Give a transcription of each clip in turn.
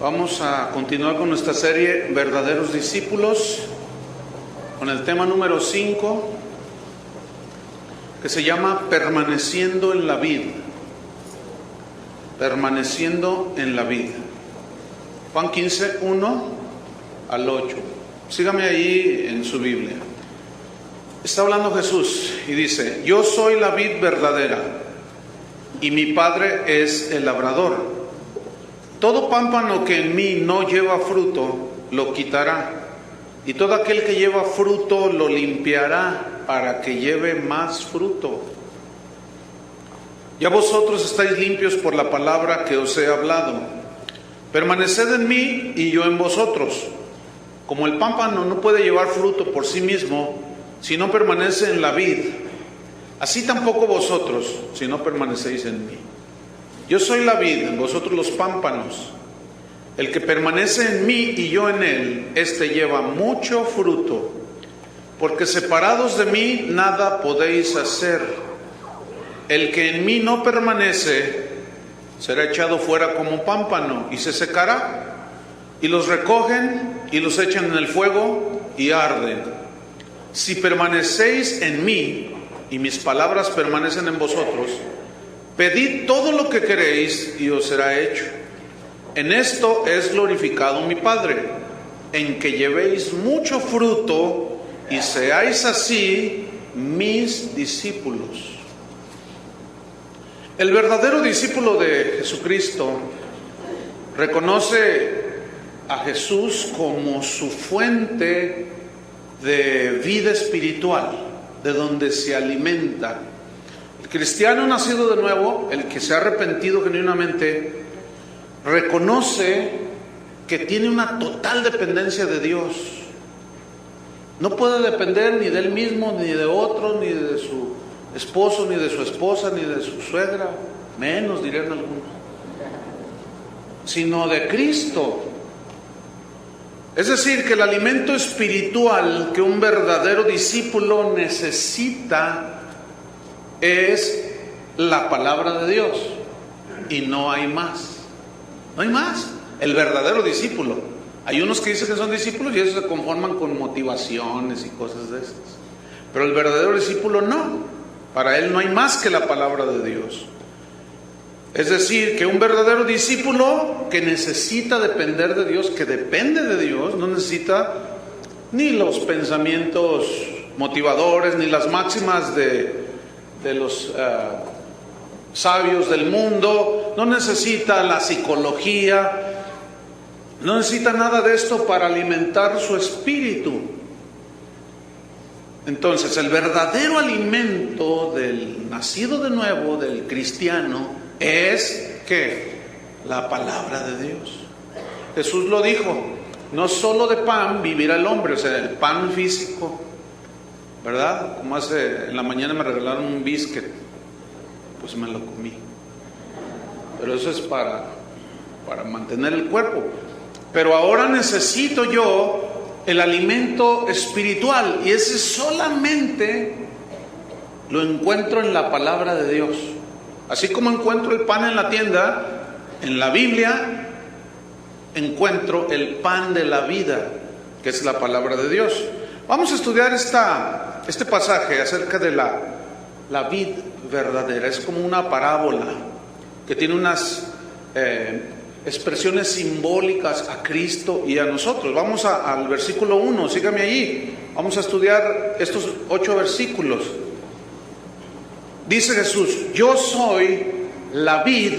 Vamos a continuar con nuestra serie Verdaderos Discípulos, con el tema número 5, que se llama Permaneciendo en la Vid. Permaneciendo en la Vid. Juan 15, 1 al 8. Sígame ahí en su Biblia. Está hablando Jesús y dice: yo soy la vid verdadera y mi Padre es el labrador. Todo pámpano que en mí no lleva fruto, lo quitará, y todo aquel que lleva fruto lo limpiará para que lleve más fruto. Ya vosotros estáis limpios por la palabra que os he hablado. Permaneced en mí y yo en vosotros. Como el pámpano no puede llevar fruto por sí mismo si no permanece en la vid, así tampoco vosotros si no permanecéis en mí. Yo soy la vid, vosotros los pámpanos. El que permanece en mí y yo en él, éste lleva mucho fruto, porque separados de mí nada podéis hacer. El que en mí no permanece será echado fuera como pámpano y se secará, y los recogen y los echan en el fuego y arden. Si permanecéis en mí y mis palabras permanecen en vosotros, pedid todo lo que queréis y os será hecho. En esto es glorificado mi Padre, en que llevéis mucho fruto y seáis así mis discípulos. El verdadero discípulo de Jesucristo reconoce a Jesús como su fuente de vida espiritual, de donde se alimenta. El cristiano nacido de nuevo, el que se ha arrepentido genuinamente, reconoce que tiene una total dependencia de Dios. No puede depender ni de él mismo, ni de otro, ni de su esposo, ni de su esposa, ni de su suegra, menos dirían algunos, sino de Cristo. Es decir, que el alimento espiritual que un verdadero discípulo necesita es la palabra de Dios, y no hay más. No hay más. El verdadero discípulo. Hay unos que dicen que son discípulos y esos se conforman con motivaciones y cosas de esas. Pero el verdadero discípulo no. Para él no hay más que la palabra de Dios. Es decir, que un verdadero discípulo que necesita depender de Dios, que depende de Dios, no necesita ni los pensamientos motivadores, ni las máximas de los sabios del mundo, no necesita la psicología, no necesita nada de esto para alimentar su espíritu. Entonces, el verdadero alimento del nacido de nuevo, del cristiano, es ¿qué? La palabra de Dios. Jesús lo dijo: no solo de pan vivirá el hombre, o sea, el pan físico, ¿verdad? Como en la mañana me regalaron un biscuit, pues me lo comí. Pero eso es para mantener el cuerpo. Pero ahora necesito yo el alimento espiritual, y ese solamente lo encuentro en la palabra de Dios. Así como encuentro el pan en la tienda, en la Biblia encuentro el pan de la vida, que es la palabra de Dios. Vamos a estudiar este pasaje acerca de la vid verdadera. Es como una parábola que tiene unas expresiones simbólicas a Cristo y a nosotros. Vamos al versículo 1, sígame allí. Vamos a estudiar estos 8 versículos. Dice Jesús: yo soy la vid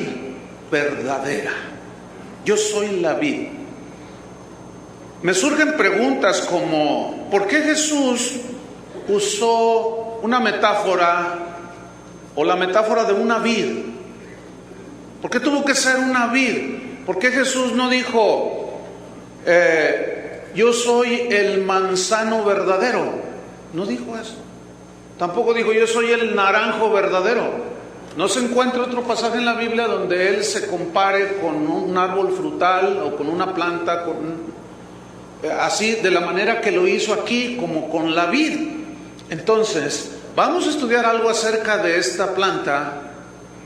verdadera. Yo soy la vid. Me surgen preguntas como: ¿por qué Jesús usó una metáfora o la metáfora de una vid? ¿Por qué tuvo que ser una vid? ¿Por qué Jesús no dijo yo soy el manzano verdadero? No dijo eso. Tampoco dijo yo soy el naranjo verdadero. No se encuentra otro pasaje en la Biblia donde él se compare con un árbol frutal o con una planta, así de la manera que lo hizo aquí, como con la vid. Entonces, vamos a estudiar algo acerca de esta planta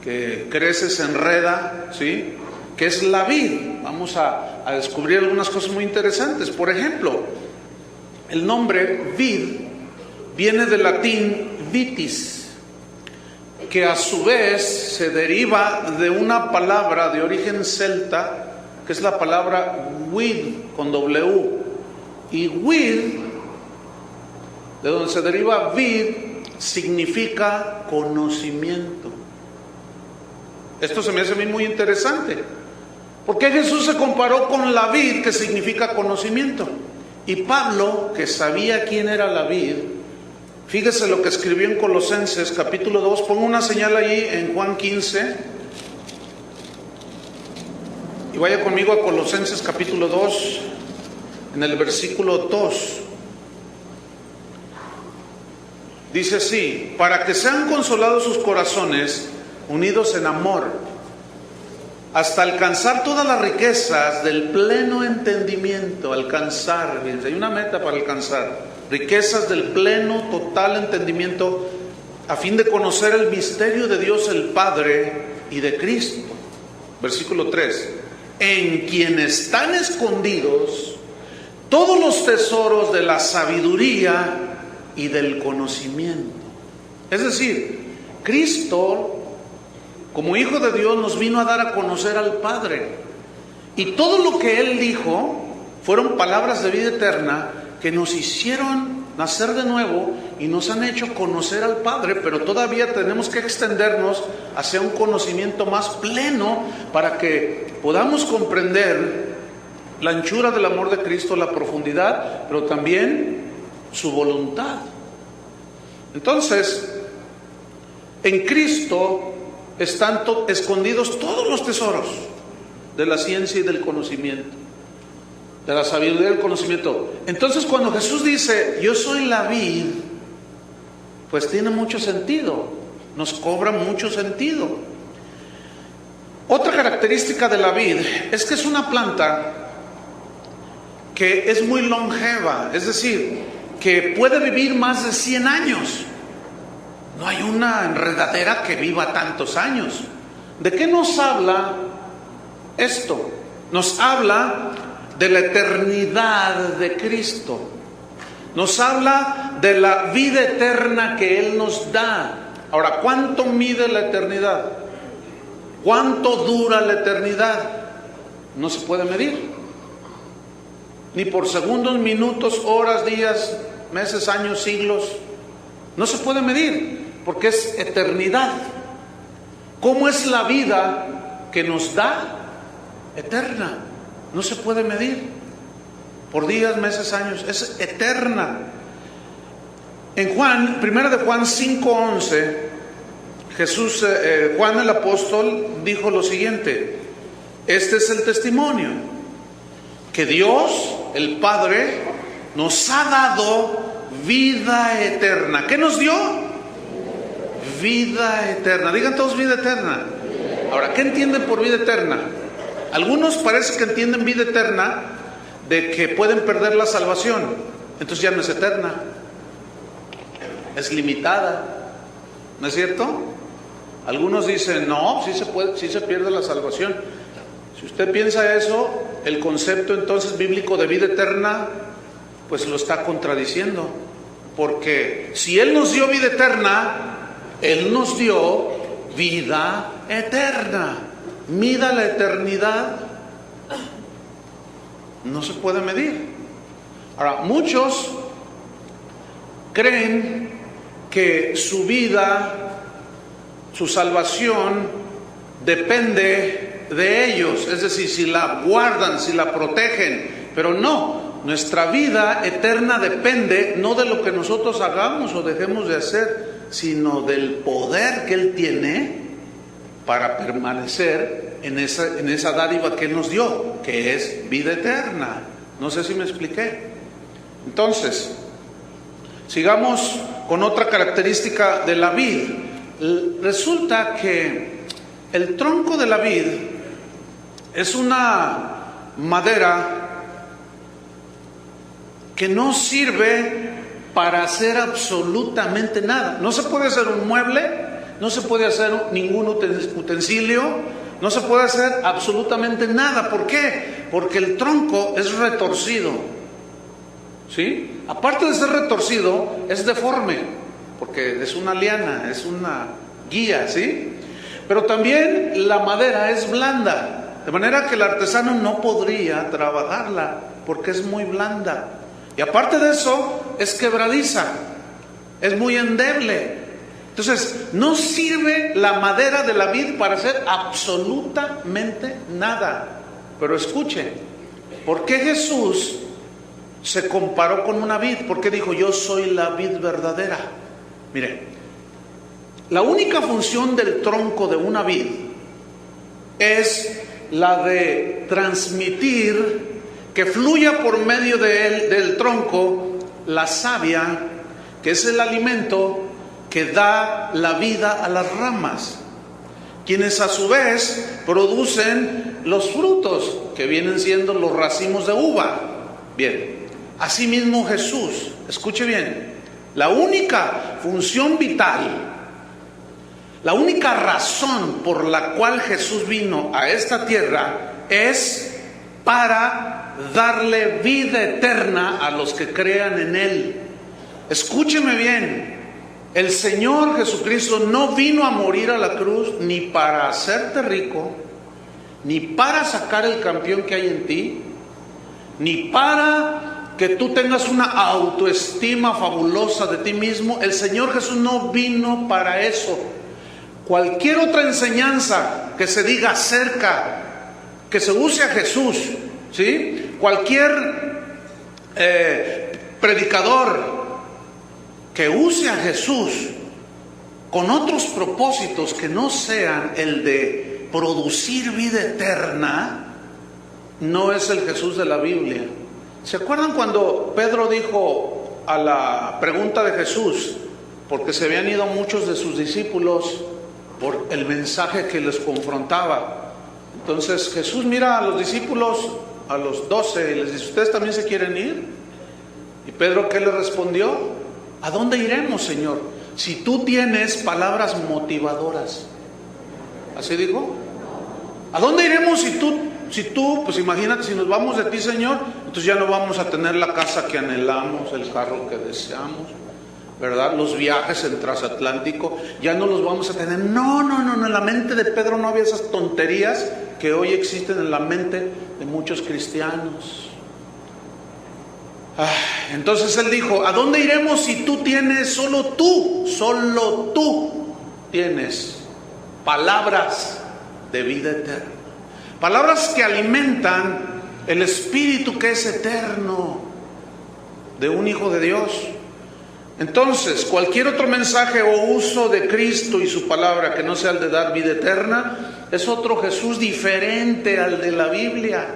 que crece, se enreda, ¿sí? que es la vid. Vamos a descubrir algunas cosas muy interesantes. Por ejemplo, el nombre vid viene del latín vitis, que a su vez se deriva de una palabra de origen celta, que es la palabra vid con W. Y vid, de donde se deriva vid, significa conocimiento. Esto se me hace a mí muy interesante. ¿Por qué Jesús se comparó con la vid, que significa conocimiento? Y Pablo, que sabía quién era la vid, fíjese lo que escribió en Colosenses capítulo 2, pongo una señal allí en Juan 15, y vaya conmigo a Colosenses capítulo 2, en el versículo 2. Dice así: para que sean consolados sus corazones, unidos en amor, hasta alcanzar todas las riquezas del pleno entendimiento. Alcanzar, fíjense, hay una meta para alcanzar. Riquezas del pleno, total entendimiento, a fin de conocer el misterio de Dios el Padre y de Cristo. Versículo 3. En quien están escondidos todos los tesoros de la sabiduría y del conocimiento. Es decir, Cristo, como Hijo de Dios, nos vino a dar a conocer al Padre. Y todo lo que Él dijo fueron palabras de vida eterna que nos hicieron nacer de nuevo y nos han hecho conocer al Padre, pero todavía tenemos que extendernos hacia un conocimiento más pleno para que podamos comprender la anchura del amor de Cristo, la profundidad, pero también su voluntad. Entonces, en Cristo están escondidos todos los tesoros de la ciencia y del conocimiento, de la sabiduría y del conocimiento. Entonces, cuando Jesús dice, yo soy la vid, pues tiene mucho sentido, nos cobra mucho sentido. Otra característica de la vid es que es una planta que es muy longeva, es decir, que puede vivir más de 100 años. No hay una enredadera que viva tantos años. ¿De qué nos habla esto? Nos habla de la eternidad de Cristo. Nos habla de la vida eterna que Él nos da. Ahora, ¿cuánto mide la eternidad? ¿Cuánto dura la eternidad? No se puede medir. Ni por segundos, minutos, horas, días, meses, años, siglos. No se puede medir, porque es eternidad. ¿Cómo es la vida que nos da? Eterna. No se puede medir por días, meses, años. Es eterna. En Juan, 1 de Juan 5:11, Juan el apóstol dijo lo siguiente: este es el testimonio, que Dios, el Padre, nos ha dado vida eterna. ¿Qué nos dio? Vida eterna. Digan todos vida eterna. Ahora, ¿qué entienden por vida eterna? Algunos parece que entienden vida eterna de que pueden perder la salvación. Entonces ya no es eterna, es limitada. ¿No es cierto? Algunos dicen, no, sí se pierde la salvación. Si usted piensa eso, el concepto entonces bíblico de vida eterna, pues lo está contradiciendo. Porque si Él nos dio vida eterna, Él nos dio vida eterna. Mida la eternidad. No se puede medir. Ahora, muchos creen que su vida, su salvación, depende de ellos. Es decir, si la guardan, si la protegen. Pero no, nuestra vida eterna depende no de lo que nosotros hagamos o dejemos de hacer, sino del poder que Él tiene para permanecer en esa dádiva que Él nos dio, que es vida eterna. No sé si me expliqué. Entonces, sigamos con otra característica de la vid. Resulta que el tronco de la vid es una madera que no sirve para hacer absolutamente nada. No se puede hacer un mueble, no se puede hacer ningún utensilio, no se puede hacer absolutamente nada. ¿Por qué? Porque el tronco es retorcido, ¿sí? Aparte de ser retorcido, es deforme, porque es una liana, es una guía, ¿sí? Pero también la madera es blanda, de manera que el artesano no podría trabajarla, porque es muy blanda. Y aparte de eso, es quebradiza, es muy endeble. Entonces, no sirve la madera de la vid para hacer absolutamente nada. Pero escuche, ¿por qué Jesús se comparó con una vid? ¿Por qué dijo, yo soy la vid verdadera? Mire, la única función del tronco de una vid es la de transmitir, que fluya por medio de él, del tronco, la savia, que es el alimento que da la vida a las ramas, quienes a su vez producen los frutos, que vienen siendo los racimos de uva. Bien, asimismo Jesús, escuche bien, la única función vital, la única razón por la cual Jesús vino a esta tierra es para darle vida eterna a los que crean en Él. Escúcheme bien, el Señor Jesucristo no vino a morir a la cruz ni para hacerte rico, ni para sacar el campeón que hay en ti, ni para que tú tengas una autoestima fabulosa de ti mismo. El Señor Jesús no vino para eso. Cualquier otra enseñanza que se diga acerca, que se use a Jesús, ¿sí? Cualquier predicador que use a Jesús con otros propósitos que no sean el de producir vida eterna, no es el Jesús de la Biblia. ¿Se acuerdan cuando Pedro dijo a la pregunta de Jesús, porque se habían ido muchos de sus discípulos por el mensaje que les confrontaba? Entonces Jesús mira a los discípulos, a los 12, y les dice, ¿ustedes también se quieren ir? Y Pedro, ¿qué le respondió? ¿A dónde iremos, Señor? Si tú tienes palabras motivadoras. ¿Así dijo? ¿A dónde iremos si tú, pues imagínate, si nos vamos de ti, Señor, entonces ya no vamos a tener la casa que anhelamos, el carro que deseamos, ¿verdad? Los viajes en transatlántico, ya no los vamos a tener. No, en la mente de Pedro no había esas tonterías que hoy existen en la mente de muchos cristianos. Entonces él dijo, ¿a dónde iremos si tú tienes, solo tú tienes palabras de vida eterna? Palabras que alimentan el espíritu que es eterno de un hijo de Dios. Entonces, cualquier otro mensaje o uso de Cristo y su palabra que no sea el de dar vida eterna, es otro Jesús diferente al de la Biblia.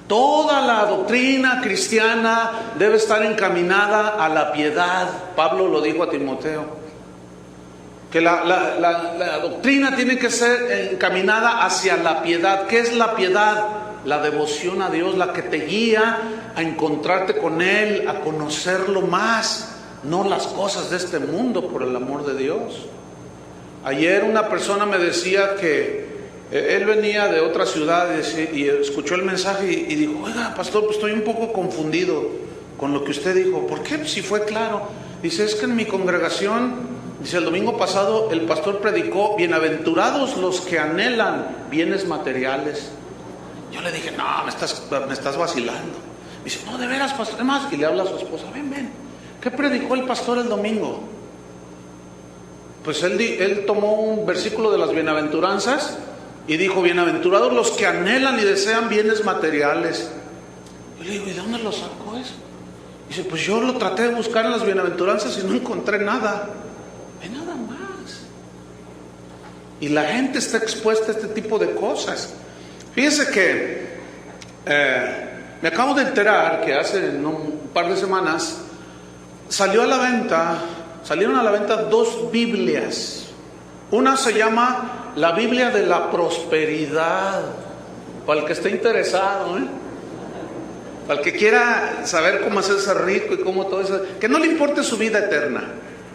Toda la doctrina cristiana debe estar encaminada a la piedad. Pablo lo dijo a Timoteo, que la doctrina tiene que ser encaminada hacia la piedad. ¿Qué es la piedad? La devoción a Dios, la que te guía a encontrarte con Él, a conocerlo más, no las cosas de este mundo, por el amor de Dios. Ayer una persona me decía que él venía de otra ciudad y escuchó el mensaje y dijo, oiga, pastor, pues estoy un poco confundido con lo que usted dijo. ¿Por qué? Si fue claro. Dice, es que en mi congregación, dice, el domingo pasado el pastor predicó, bienaventurados los que anhelan bienes materiales. Yo le dije, no, me estás vacilando. Dice, no, de veras, pastor. Además, y le habla a su esposa, ven, ¿qué predicó el pastor el domingo? Pues él tomó un versículo de las bienaventuranzas y dijo, bienaventurados los que anhelan y desean bienes materiales. Yo le digo, ¿y de dónde lo sacó eso? Dice, pues yo lo traté de buscar en las bienaventuranzas y no encontré nada. Nada más. Y la gente está expuesta a este tipo de cosas. Fíjense que me acabo de enterar que hace un par de semanas salieron a la venta 2 Biblias. Una se llama la Biblia de la Prosperidad, para el que esté interesado, para el que quiera saber cómo hacerse rico y cómo todo eso, que no le importe su vida eterna,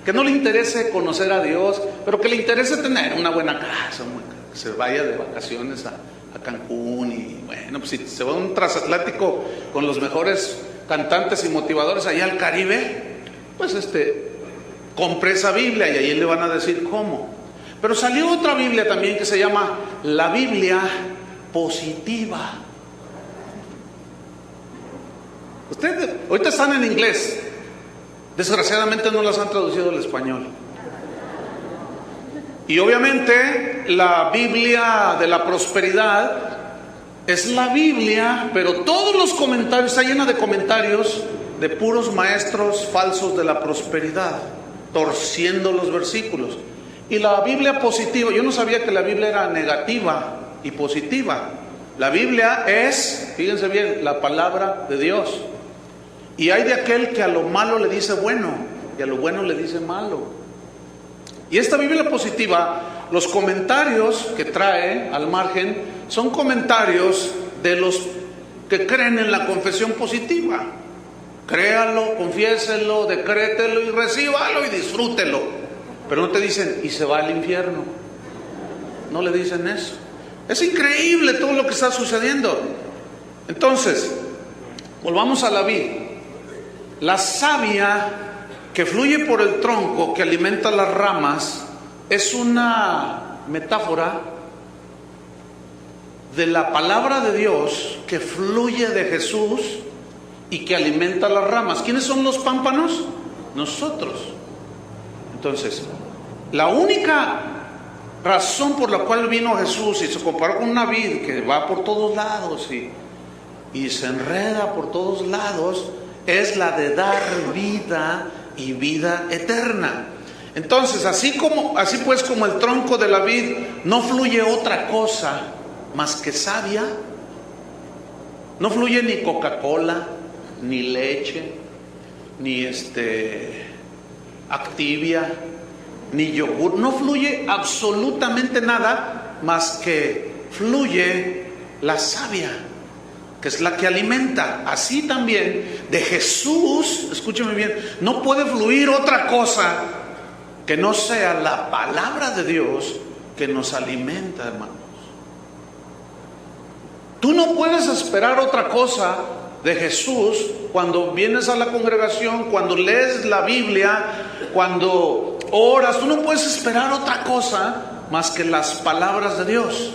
que no le interese conocer a Dios, pero que le interese tener una buena casa, que se vaya de vacaciones a Cancún, y bueno, pues si se va a un transatlántico con los mejores cantantes y motivadores allá al Caribe, pues compre esa Biblia y ahí le van a decir cómo. Pero salió otra Biblia también que se llama la Biblia positiva. Ustedes ahorita están en inglés, desgraciadamente no las han traducido al español. Y obviamente la Biblia de la prosperidad es la Biblia, pero todos los comentarios, está llena de comentarios de puros maestros falsos de la prosperidad, torciendo los versículos. Y la Biblia positiva, yo no sabía que la Biblia era negativa y positiva. La Biblia es, fíjense bien, la palabra de Dios. Y hay de aquel que a lo malo le dice bueno y a lo bueno le dice malo. Y esta Biblia positiva, los comentarios que trae al margen son comentarios de los que creen en la confesión positiva. Créalo, confiéselo, decrételo y recíbalo y disfrútelo. Pero no te dicen, y se va al infierno. No le dicen eso. Es increíble todo lo que está sucediendo. Entonces, volvamos a la vid. La savia que fluye por el tronco, que alimenta las ramas, es una metáfora de la palabra de Dios que fluye de Jesús y que alimenta las ramas. ¿Quiénes son los pámpanos? Nosotros. Entonces, la única razón por la cual vino Jesús y se comparó con una vid que va por todos lados y se enreda por todos lados, es la de dar vida y vida eterna. Entonces, así pues como el tronco de la vid no fluye otra cosa más que savia, no fluye ni Coca-Cola, ni leche, ni Activia, ni yogur, no fluye absolutamente nada más que fluye la savia, que es la que alimenta. Así también de Jesús, escúcheme bien, no puede fluir otra cosa que no sea la palabra de Dios que nos alimenta, hermanos. Tú no puedes esperar otra cosa de Jesús cuando vienes a la congregación, cuando lees la Biblia, cuando oras. Tú no puedes esperar otra cosa más que las palabras de Dios.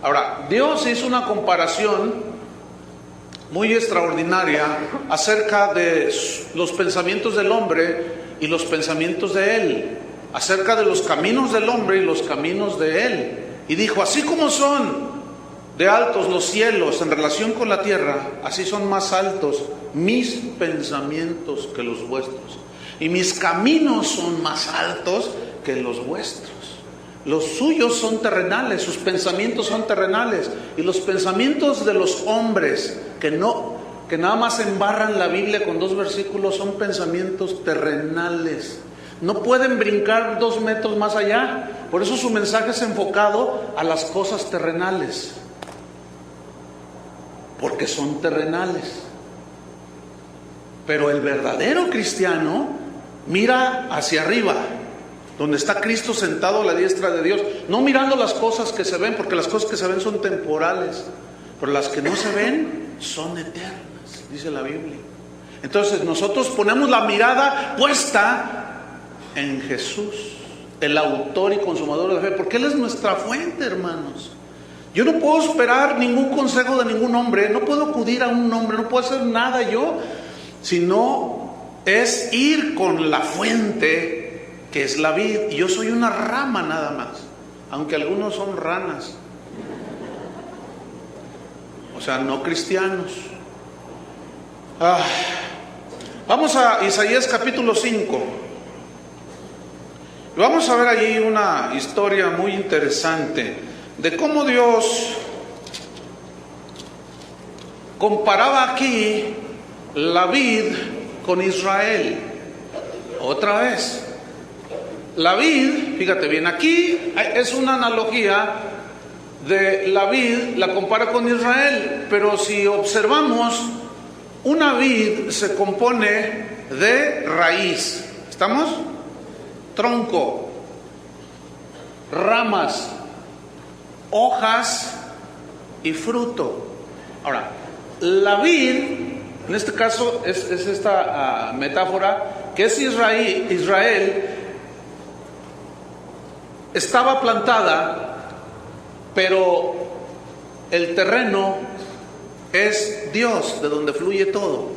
Ahora, Dios hizo una comparación muy extraordinaria acerca de los pensamientos del hombre y los pensamientos de Él, acerca de los caminos del hombre y los caminos de Él. Y dijo, así como son de altos los cielos en relación con la tierra, así son más altos mis pensamientos que los vuestros, y mis caminos son más altos que los vuestros. Los suyos son terrenales, sus pensamientos son terrenales, y los pensamientos de los hombres que nada más embarran la Biblia con 2 versículos son pensamientos terrenales. No pueden brincar 2 metros más allá. Por eso su mensaje es enfocado a las cosas terrenales, porque son terrenales. Pero el verdadero cristiano mira hacia arriba, donde está Cristo sentado a la diestra de Dios, no mirando las cosas que se ven, porque las cosas que se ven son temporales, pero las que no se ven son eternas, dice la Biblia. Entonces nosotros ponemos la mirada puesta en Jesús, el autor y consumador de la fe, porque Él es nuestra fuente, hermanos. Yo no puedo esperar ningún consejo de ningún hombre, no puedo acudir a un hombre, no puedo hacer nada yo, sino es ir con la fuente que es la vid. Y yo soy una rama nada más, aunque algunos son ranas, o sea, no cristianos. Vamos a Isaías capítulo 5. Vamos a ver allí una historia muy interesante de cómo Dios comparaba aquí la vid con Israel. Otra vez, la vid, fíjate bien, aquí es una analogía de la vid, la compara con Israel, pero si observamos, una vid se compone de raíz, ¿estamos? Tronco, ramas, hojas y fruto. Ahora, la vid, en este caso es esta metáfora, que es Israel estaba plantada, pero el terreno es Dios, de donde fluye todo.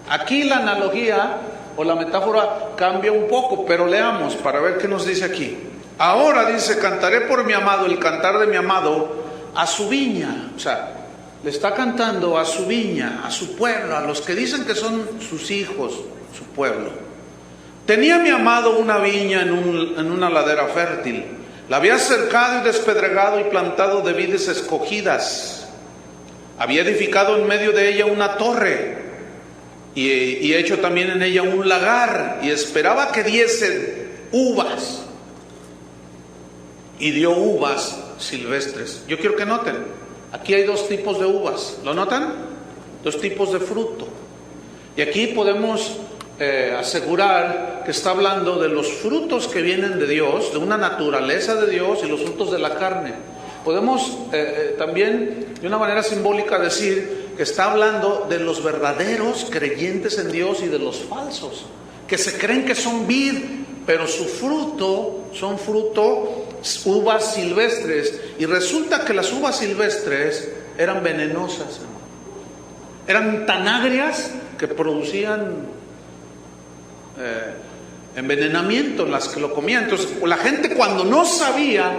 Aquí la analogía o la metáfora cambia un poco, pero leamos para ver qué nos dice aquí. Ahora dice, cantaré por mi amado, el cantar de mi amado, a su viña. O sea, le está cantando a su viña, a su pueblo, a los que dicen que son sus hijos, su pueblo. Tenía mi amado una viña en una ladera fértil. La había cercado y despedregado y plantado de vides escogidas. Había edificado en medio de ella una torre y hecho también en ella un lagar, y esperaba que diese uvas. Y dio uvas silvestres. Yo quiero que noten, aquí hay dos tipos de uvas. ¿Lo notan? Dos tipos de fruto. Y aquí podemos asegurar que está hablando de los frutos que vienen de Dios, de una naturaleza de Dios, y los frutos de la carne. Podemos también de una manera simbólica decir que está hablando de los verdaderos creyentes en Dios y de los falsos, que se creen que son vid, pero su fruto son uvas silvestres. Y resulta que las uvas silvestres eran venenosas, eran tan agrias que producían envenenamiento en las que lo comían. Entonces la gente, cuando no sabía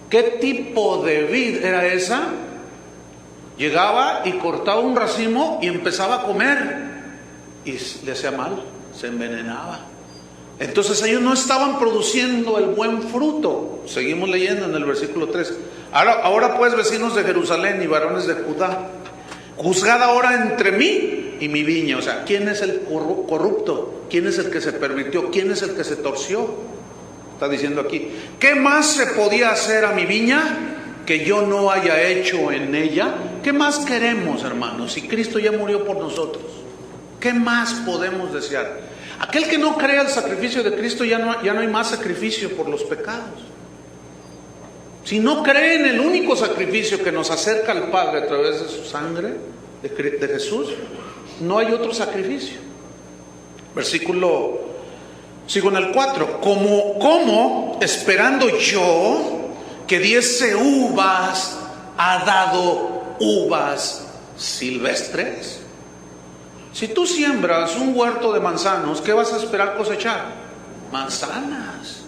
qué tipo de vid era esa, llegaba y cortaba un racimo y empezaba a comer, y le hacía mal, se envenenaba. Entonces ellos no estaban produciendo el buen fruto. Seguimos leyendo en el versículo 3. Ahora pues, vecinos de Jerusalén y varones de Judá, juzgad ahora entre mí y mi viña. O sea, ¿quién es el corrupto? ¿Quién es el que se pervirtió? ¿Quién es el que se torció? Está diciendo aquí, ¿qué más se podía hacer a mi viña que yo no haya hecho en ella? ¿Qué más queremos, hermanos? Si Cristo ya murió por nosotros, ¿qué más podemos desear? Aquel que no crea el sacrificio de Cristo, ya no hay más sacrificio por los pecados. Si no cree en el único sacrificio que nos acerca al Padre a través de su sangre, de Jesús, no hay otro sacrificio. Sigo en el 4. ¿Cómo esperando yo que diese uvas, ha dado uvas silvestres? Si tú siembras un huerto de manzanos, ¿qué vas a esperar cosechar? Manzanas.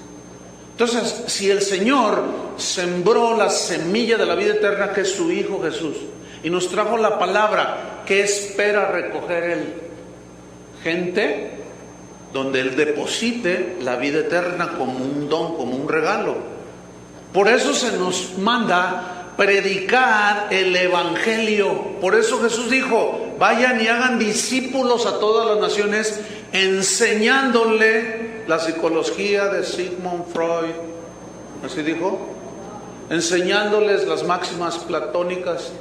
Entonces, si el Señor sembró la semilla de la vida eterna, que es su Hijo Jesús, y nos trajo la palabra, ¿qué espera recoger Él? Gente donde Él deposite la vida eterna como un don, como un regalo. Por eso se nos manda predicar el Evangelio. Por eso Jesús dijo, vayan y hagan discípulos a todas las naciones, enseñándole la psicología de Sigmund Freud, así dijo, enseñándoles las máximas platónicas,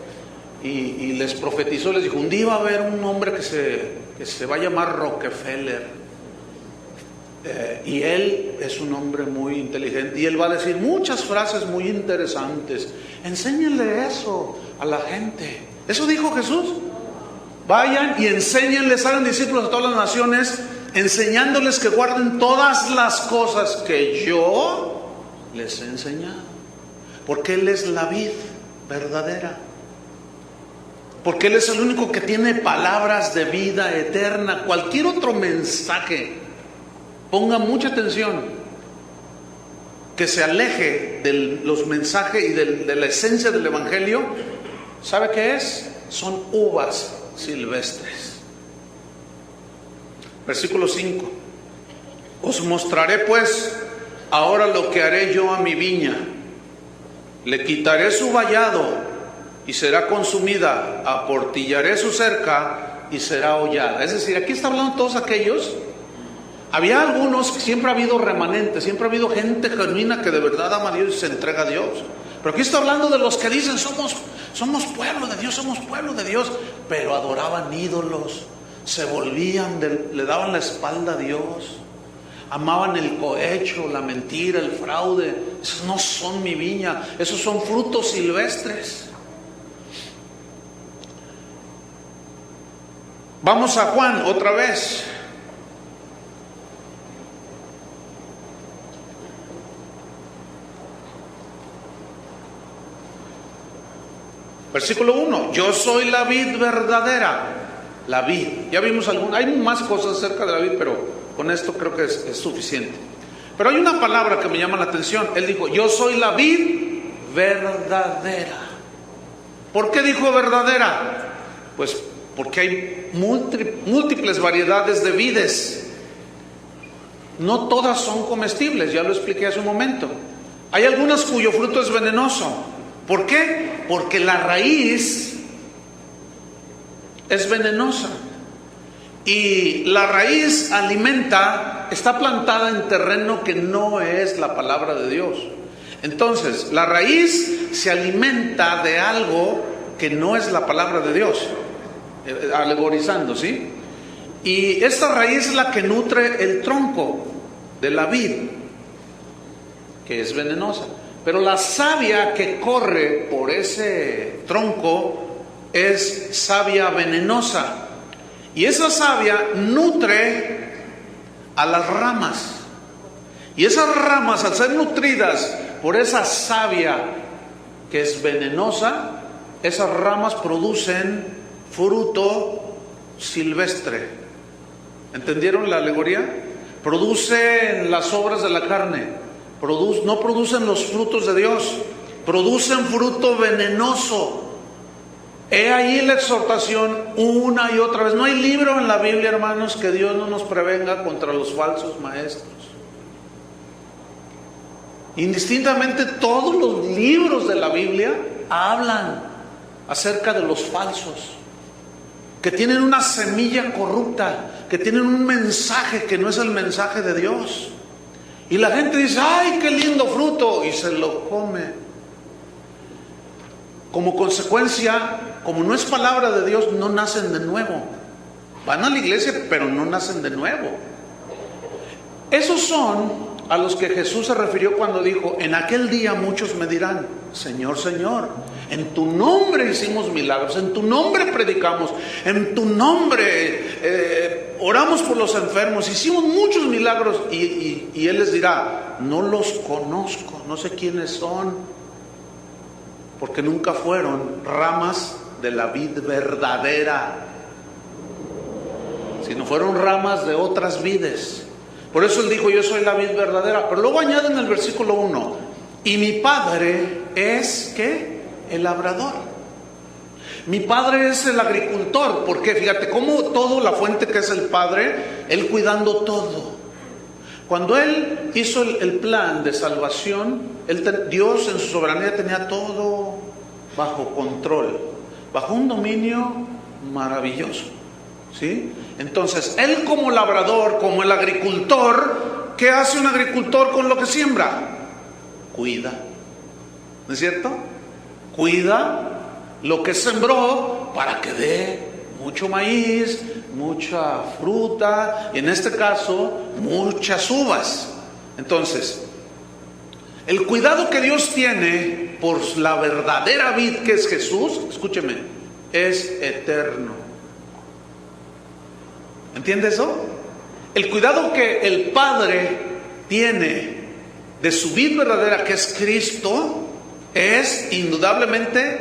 y les profetizó, les dijo, un día va a haber un hombre que se va a llamar Rockefeller, y él es un hombre muy inteligente, y él va a decir muchas frases muy interesantes. Enséñenle eso a la gente. Eso dijo Jesús. Vayan y enséñenles, hagan discípulos a todas las naciones, enseñándoles que guarden todas las cosas que yo les he enseñado. Porque Él es la vid verdadera. Porque Él es el único que tiene palabras de vida eterna. Cualquier otro mensaje, ponga mucha atención, que se aleje de los mensajes y de la esencia del Evangelio, ¿sabe qué es? Son uvas silvestres. Versículo 5. Os mostraré pues ahora lo que haré yo a mi viña. Le quitaré su vallado y será consumida, aportillaré su cerca y será hollada. Es decir, aquí está hablando de todos aquellos. Había algunos, siempre ha habido remanentes, siempre ha habido gente genuina que de verdad ama a Dios y se entrega a Dios. Pero aquí está hablando de los que dicen, somos pueblo de Dios, somos pueblo de Dios, pero adoraban ídolos, se volvían, le daban la espalda a Dios. amaban el cohecho, la mentira, el fraude. Esos no son mi viña, esos son frutos silvestres. Vamos a Juan otra vez. Versículo 1. Yo soy la vid verdadera. La vid. Ya vimos hay más cosas acerca de la vid, pero con esto creo que es suficiente. Pero hay una palabra que me llama la atención. Él dijo, yo soy la vid verdadera. ¿Por qué dijo verdadera? Pues porque hay múltiples variedades de vides. No todas son comestibles, ya lo expliqué hace un momento. Hay algunas cuyo fruto es venenoso. ¿Por qué? Porque la raíz es venenosa. Y la raíz está plantada en terreno que no es la palabra de Dios. Entonces, la raíz se alimenta de algo que no es la palabra de Dios. Alegorizando, ¿sí? Y esta raíz es la que nutre el tronco de la vid, que es venenosa. Pero la savia que corre por ese tronco es savia venenosa. Y esa savia nutre a las ramas. Y esas ramas, al ser nutridas por esa savia que es venenosa, esas ramas producen fruto silvestre. ¿Entendieron la alegoría? Producen las obras de la carne. No producen los frutos de Dios, producen fruto venenoso. He ahí la exhortación una y otra vez. No hay libro en la Biblia, hermanos, que Dios no nos prevenga contra los falsos maestros. Indistintamente, todos los libros de la Biblia hablan acerca de los falsos, que tienen una semilla corrupta, que tienen un mensaje que no es el mensaje de Dios. Y la gente dice, ¡ay, qué lindo fruto! Y se lo come. Como consecuencia, como no es palabra de Dios, no nacen de nuevo. Van a la iglesia, pero no nacen de nuevo. Esos son a los que Jesús se refirió cuando dijo, en aquel día muchos me dirán, Señor, Señor, en tu nombre hicimos milagros, en tu nombre predicamos, en tu nombre oramos por los enfermos, hicimos muchos milagros. Y Él les dirá, no los conozco, no sé quiénes son, porque nunca fueron ramas de la vid verdadera, sino fueron ramas de otras vides. Por eso Él dijo, yo soy la vid verdadera. Pero luego añade en el versículo 1, y mi Padre es, ¿qué? El labrador. Mi Padre es el agricultor. ¿Por qué? Fíjate, cómo todo, la fuente que es el Padre, Él cuidando todo. Cuando Él hizo el plan de salvación, Dios en su soberanía tenía todo bajo control, bajo un dominio maravilloso, ¿sí? Entonces, Él como labrador, como el agricultor, ¿qué hace un agricultor con lo que siembra? Cuida, ¿no es cierto? Cuida lo que sembró para que dé mucho maíz, mucha fruta, y en este caso, muchas uvas. Entonces, el cuidado que Dios tiene por la verdadera vid que es Jesús, escúcheme, es eterno. ¿Entiende eso? El cuidado que el Padre tiene de su vid verdadera, que es Cristo, es indudablemente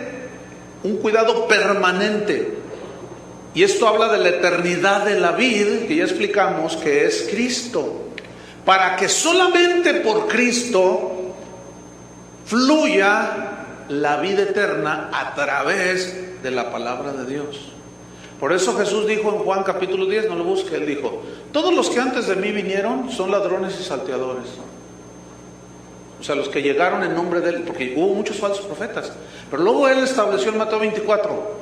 un cuidado permanente. Y esto habla de la eternidad de la vid, que ya explicamos que es Cristo. Para que solamente por Cristo fluya la vida eterna a través de la palabra de Dios. Por eso Jesús dijo en Juan capítulo 10, no lo busque, Él dijo, todos los que antes de mí vinieron son ladrones y salteadores. O sea, los que llegaron en nombre de Él, porque hubo muchos falsos profetas. Pero luego Él estableció en Mateo 24,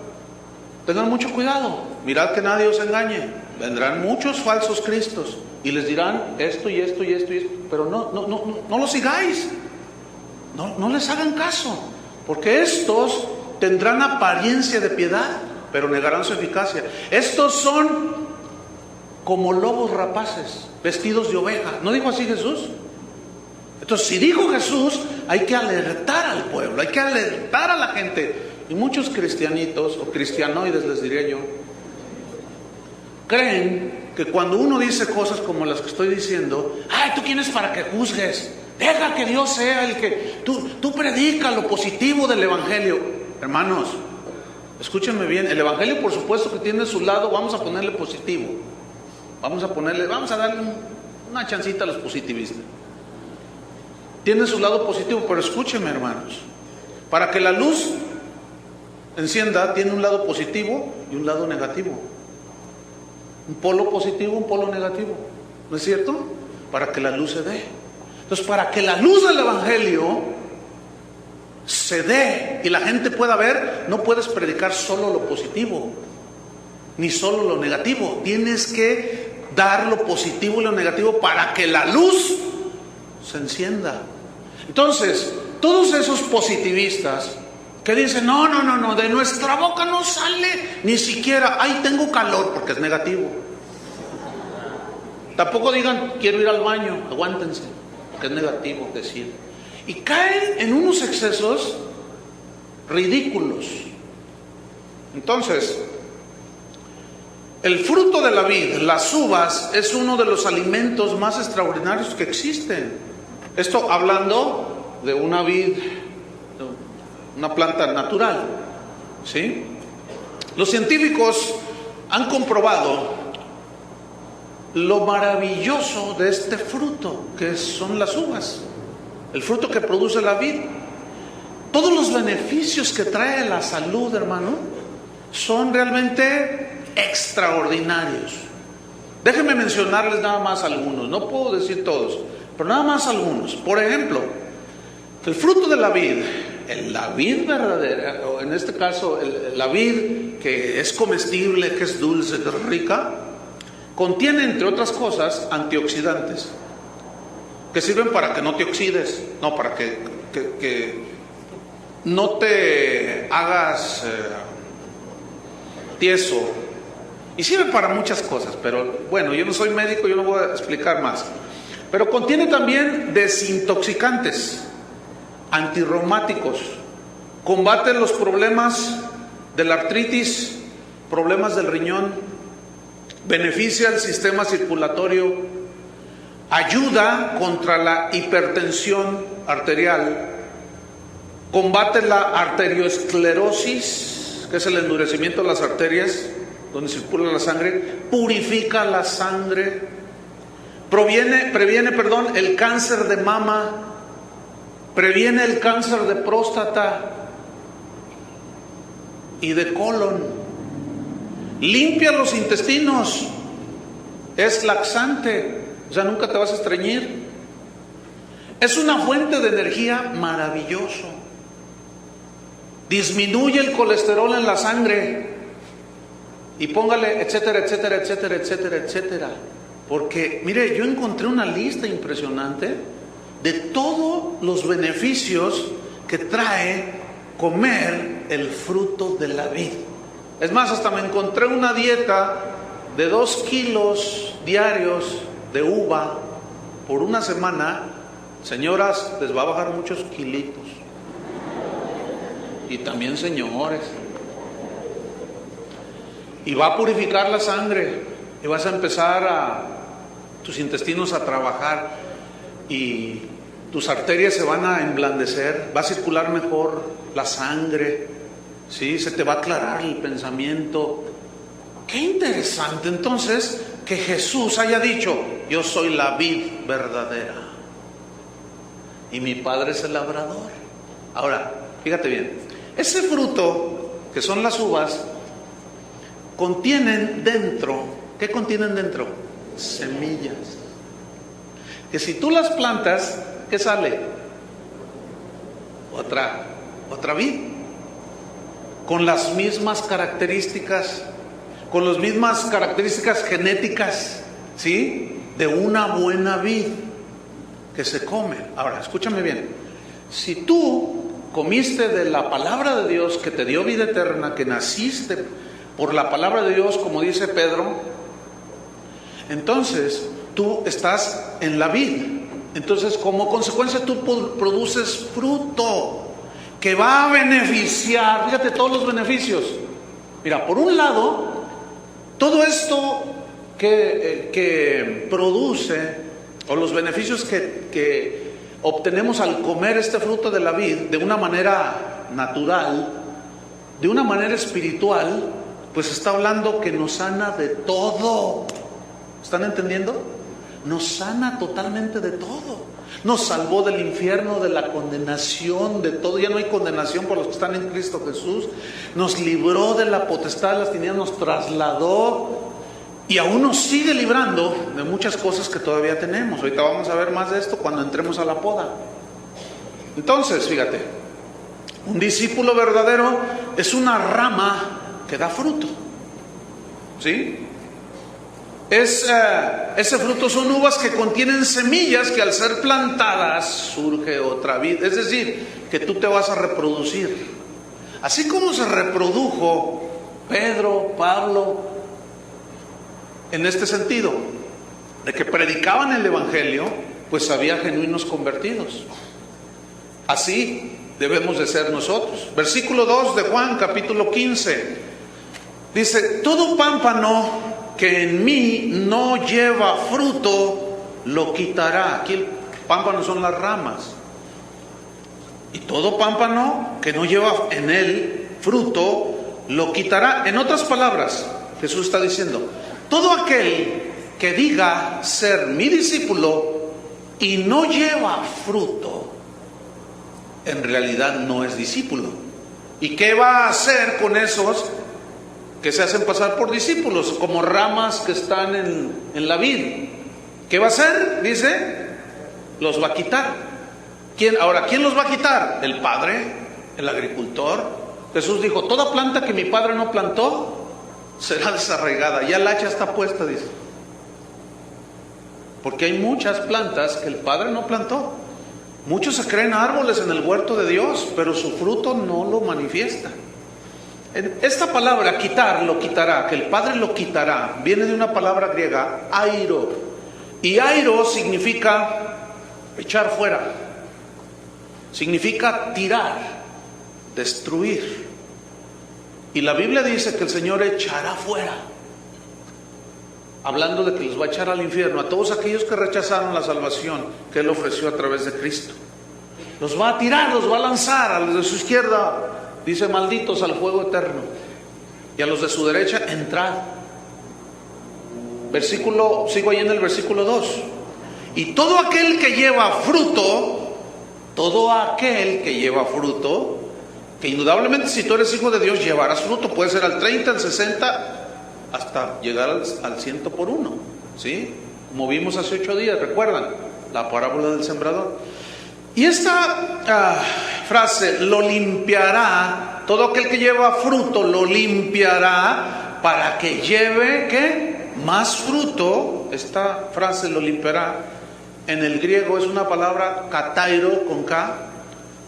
tengan mucho cuidado, mirad que nadie os engañe. Vendrán muchos falsos cristos y les dirán esto y esto y esto y esto, pero no los sigáis, no les hagan caso, porque estos tendrán apariencia de piedad, pero negarán su eficacia. Estos son como lobos rapaces, vestidos de oveja. ¿No dijo así Jesús? Entonces, si dijo Jesús, hay que alertar al pueblo, hay que alertar a la gente. Y muchos cristianitos, o cristianoides les diría yo, creen que cuando uno dice cosas como las que estoy diciendo, ay, ¿tú quién es para que juzgues? Deja que Dios sea el que... Tú predica lo positivo del Evangelio. Hermanos, escúchenme bien, el Evangelio por supuesto que tiene su lado, vamos a ponerle positivo. Vamos a darle una chancita a los positivistas. Tiene su lado positivo, pero escúchenme, hermanos. Para que la luz encienda, tiene un lado positivo y un lado negativo. Un polo positivo, un polo negativo. ¿No es cierto? Para que la luz se dé. Entonces, para que la luz del Evangelio se dé y la gente pueda ver, no puedes predicar solo lo positivo, ni solo lo negativo. Tienes que dar lo positivo y lo negativo para que la luz se encienda. Entonces, todos esos positivistas que dicen, no, de nuestra boca no sale ni siquiera, ay, tengo calor, porque es negativo. Tampoco digan, quiero ir al baño, aguántense, porque es negativo decir. Y caen en unos excesos ridículos. Entonces, el fruto de la vid, las uvas, es uno de los alimentos más extraordinarios que existen. Esto hablando de una vid, una planta natural, ¿sí? Los científicos han comprobado lo maravilloso de este fruto, que son las uvas, el fruto que produce la vid. Todos los beneficios que trae a la salud, hermano, son realmente extraordinarios. Déjenme mencionarles nada más algunos, no puedo decir todos, pero nada más algunos. Por ejemplo, el fruto de la vid verdadera, o en este caso la vid que es comestible, que es dulce, que es rica, contiene, entre otras cosas, antioxidantes que sirven para que no te oxides, no, para que no te hagas tieso, y sirve para muchas cosas, pero bueno, yo no soy médico, yo no voy a explicar más. Pero contiene también desintoxicantes, antirreumáticos, combate los problemas de la artritis, problemas del riñón, beneficia el sistema circulatorio, ayuda contra la hipertensión arterial, combate la arteriosclerosis, que es el endurecimiento de las arterias donde circula la sangre, purifica la sangre, previene el cáncer de mama, previene el cáncer de próstata y de colon, limpia los intestinos, es laxante, o sea, nunca te vas a estreñir, es una fuente de energía maravilloso, disminuye el colesterol en la sangre, y póngale etcétera, etcétera, etcétera, etcétera, etcétera. Porque, mire, yo encontré una lista impresionante de todos los beneficios que trae comer el fruto de la vid. Es más, hasta me encontré una dieta de 2 kilos diarios de uva por una semana. Señoras, les va a bajar muchos kilitos. Y también señores. Y va a purificar la sangre. Y vas a empezar tus intestinos a trabajar. Y tus arterias se van a emblandecer. Va a circular mejor la sangre. ¿Sí? Se te va a aclarar el pensamiento. Qué interesante entonces que Jesús haya dicho: yo soy la vid verdadera y mi Padre es el labrador. Ahora, fíjate bien, ese fruto que son las uvas contienen dentro, ¿qué contienen dentro? Semillas. Que si tú las plantas, ¿qué sale? Otra vid, con las mismas características, con las mismas características genéticas, ¿sí? De una buena vid que se come. Ahora, escúchame bien. Si tú comiste de la palabra de Dios que te dio vida eterna, que naciste por la palabra de Dios, como dice Pedro, Entonces, tú estás en la vid. Entonces, como consecuencia, tú produces fruto que va a beneficiar, fíjate todos los beneficios. Mira, por un lado, todo esto que produce, o los beneficios que obtenemos al comer este fruto de la vid de una manera natural, de una manera espiritual, pues está hablando que nos sana de todo. ¿Están entendiendo? Nos sana totalmente de todo. Nos salvó del infierno, de la condenación, de todo. Ya no hay condenación por los que están en Cristo Jesús. Nos libró de la potestad de las tinieblas, nos trasladó y aún nos sigue librando de muchas cosas que todavía tenemos. Ahorita vamos a ver más de esto cuando entremos a la poda. Entonces, fíjate, un discípulo verdadero es una rama que da fruto. ¿Sí? Ese fruto son uvas que contienen semillas que al ser plantadas surge otra vida. Es decir, que tú te vas a reproducir. Así como se reprodujo Pedro, Pablo, en este sentido, de que predicaban el Evangelio, pues había genuinos convertidos. Así debemos de ser nosotros. Versículo 2 de Juan, capítulo 15. Dice, todo pámpano que en mí no lleva fruto, lo quitará. Aquí el pámpano son las ramas. Y todo pámpano que no lleva en él fruto, lo quitará. En otras palabras, Jesús está diciendo, todo aquel que diga ser mi discípulo y no lleva fruto, en realidad no es discípulo. ¿Y qué va a hacer con esos que se hacen pasar por discípulos, como ramas que están en la vid? ¿Qué va a hacer? Dice, los va a quitar. ¿Quién los va a quitar? El Padre, el agricultor. Jesús dijo, toda planta que mi Padre no plantó será desarraigada. Ya la hacha está puesta, dice. Porque hay muchas plantas que el Padre no plantó. Muchos se creen árboles en el huerto de Dios, pero su fruto no lo manifiesta. Esta palabra quitar, lo quitará, que el Padre lo quitará, viene de una palabra griega, airo. Y airo significa echar fuera, significa tirar, destruir. Y la Biblia dice que el Señor echará fuera, hablando de que los va a echar al infierno a todos aquellos que rechazaron la salvación que Él ofreció a través de Cristo. Los va a tirar, los va a lanzar a los de su izquierda. Dice, malditos al fuego eterno. Y a los de su derecha, entrad. Sigo ahí en el versículo 2. Y todo aquel que lleva fruto, que indudablemente si tú eres hijo de Dios, llevarás fruto. Puede ser al 30, al 60, hasta llegar al 100 por uno. ¿Sí? Como vimos hace 8 días, ¿recuerdan? La parábola del sembrador. Y esta frase, lo limpiará, todo aquel que lleva fruto lo limpiará para que lleve, ¿qué? Más fruto. Esta frase, lo limpiará, en el griego es una palabra katairo, con K,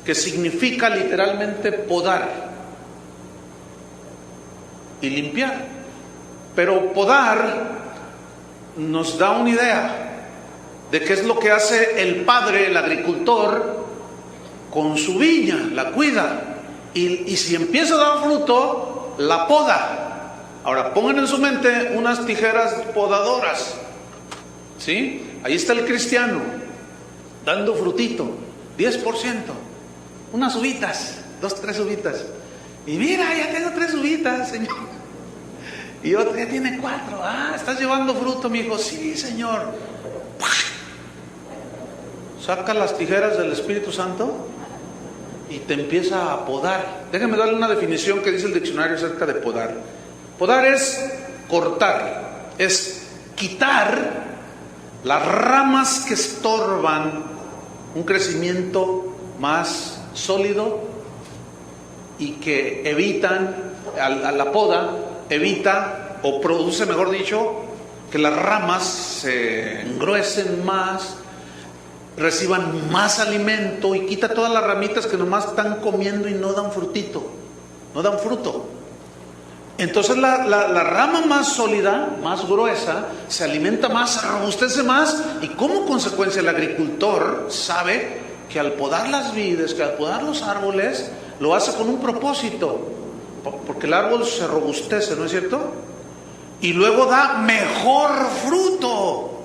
que significa literalmente podar y limpiar. Pero podar nos da una idea de qué es lo que hace el padre, el agricultor, con su viña, la cuida. Y si empieza a dar fruto, la poda. Ahora, pongan en su mente unas tijeras podadoras. ¿Sí? Ahí está el cristiano, dando frutito, 10%. Unas uvitas, 2, 3 uvitas. Y mira, ya tengo 3 uvitas, Señor. Y otro ya tiene 4. Ah, ¿estás llevando fruto, mi hijo? Sí, Señor. Saca las tijeras del Espíritu Santo y te empieza a podar. Déjenme darle una definición que dice el diccionario acerca de podar. Podar es cortar, es quitar las ramas que estorban un crecimiento más sólido y que evitan, a la poda, evita o produce, mejor dicho, que las ramas se engruesen más, reciban más alimento, y quita todas las ramitas que nomás están comiendo y no dan frutito, no dan fruto. Entonces la rama más sólida, más gruesa, se alimenta más, se robustece más, y como consecuencia el agricultor sabe que al podar las vides, que al podar los árboles, lo hace con un propósito, porque el árbol se robustece, ¿no es cierto? Y luego da mejor fruto.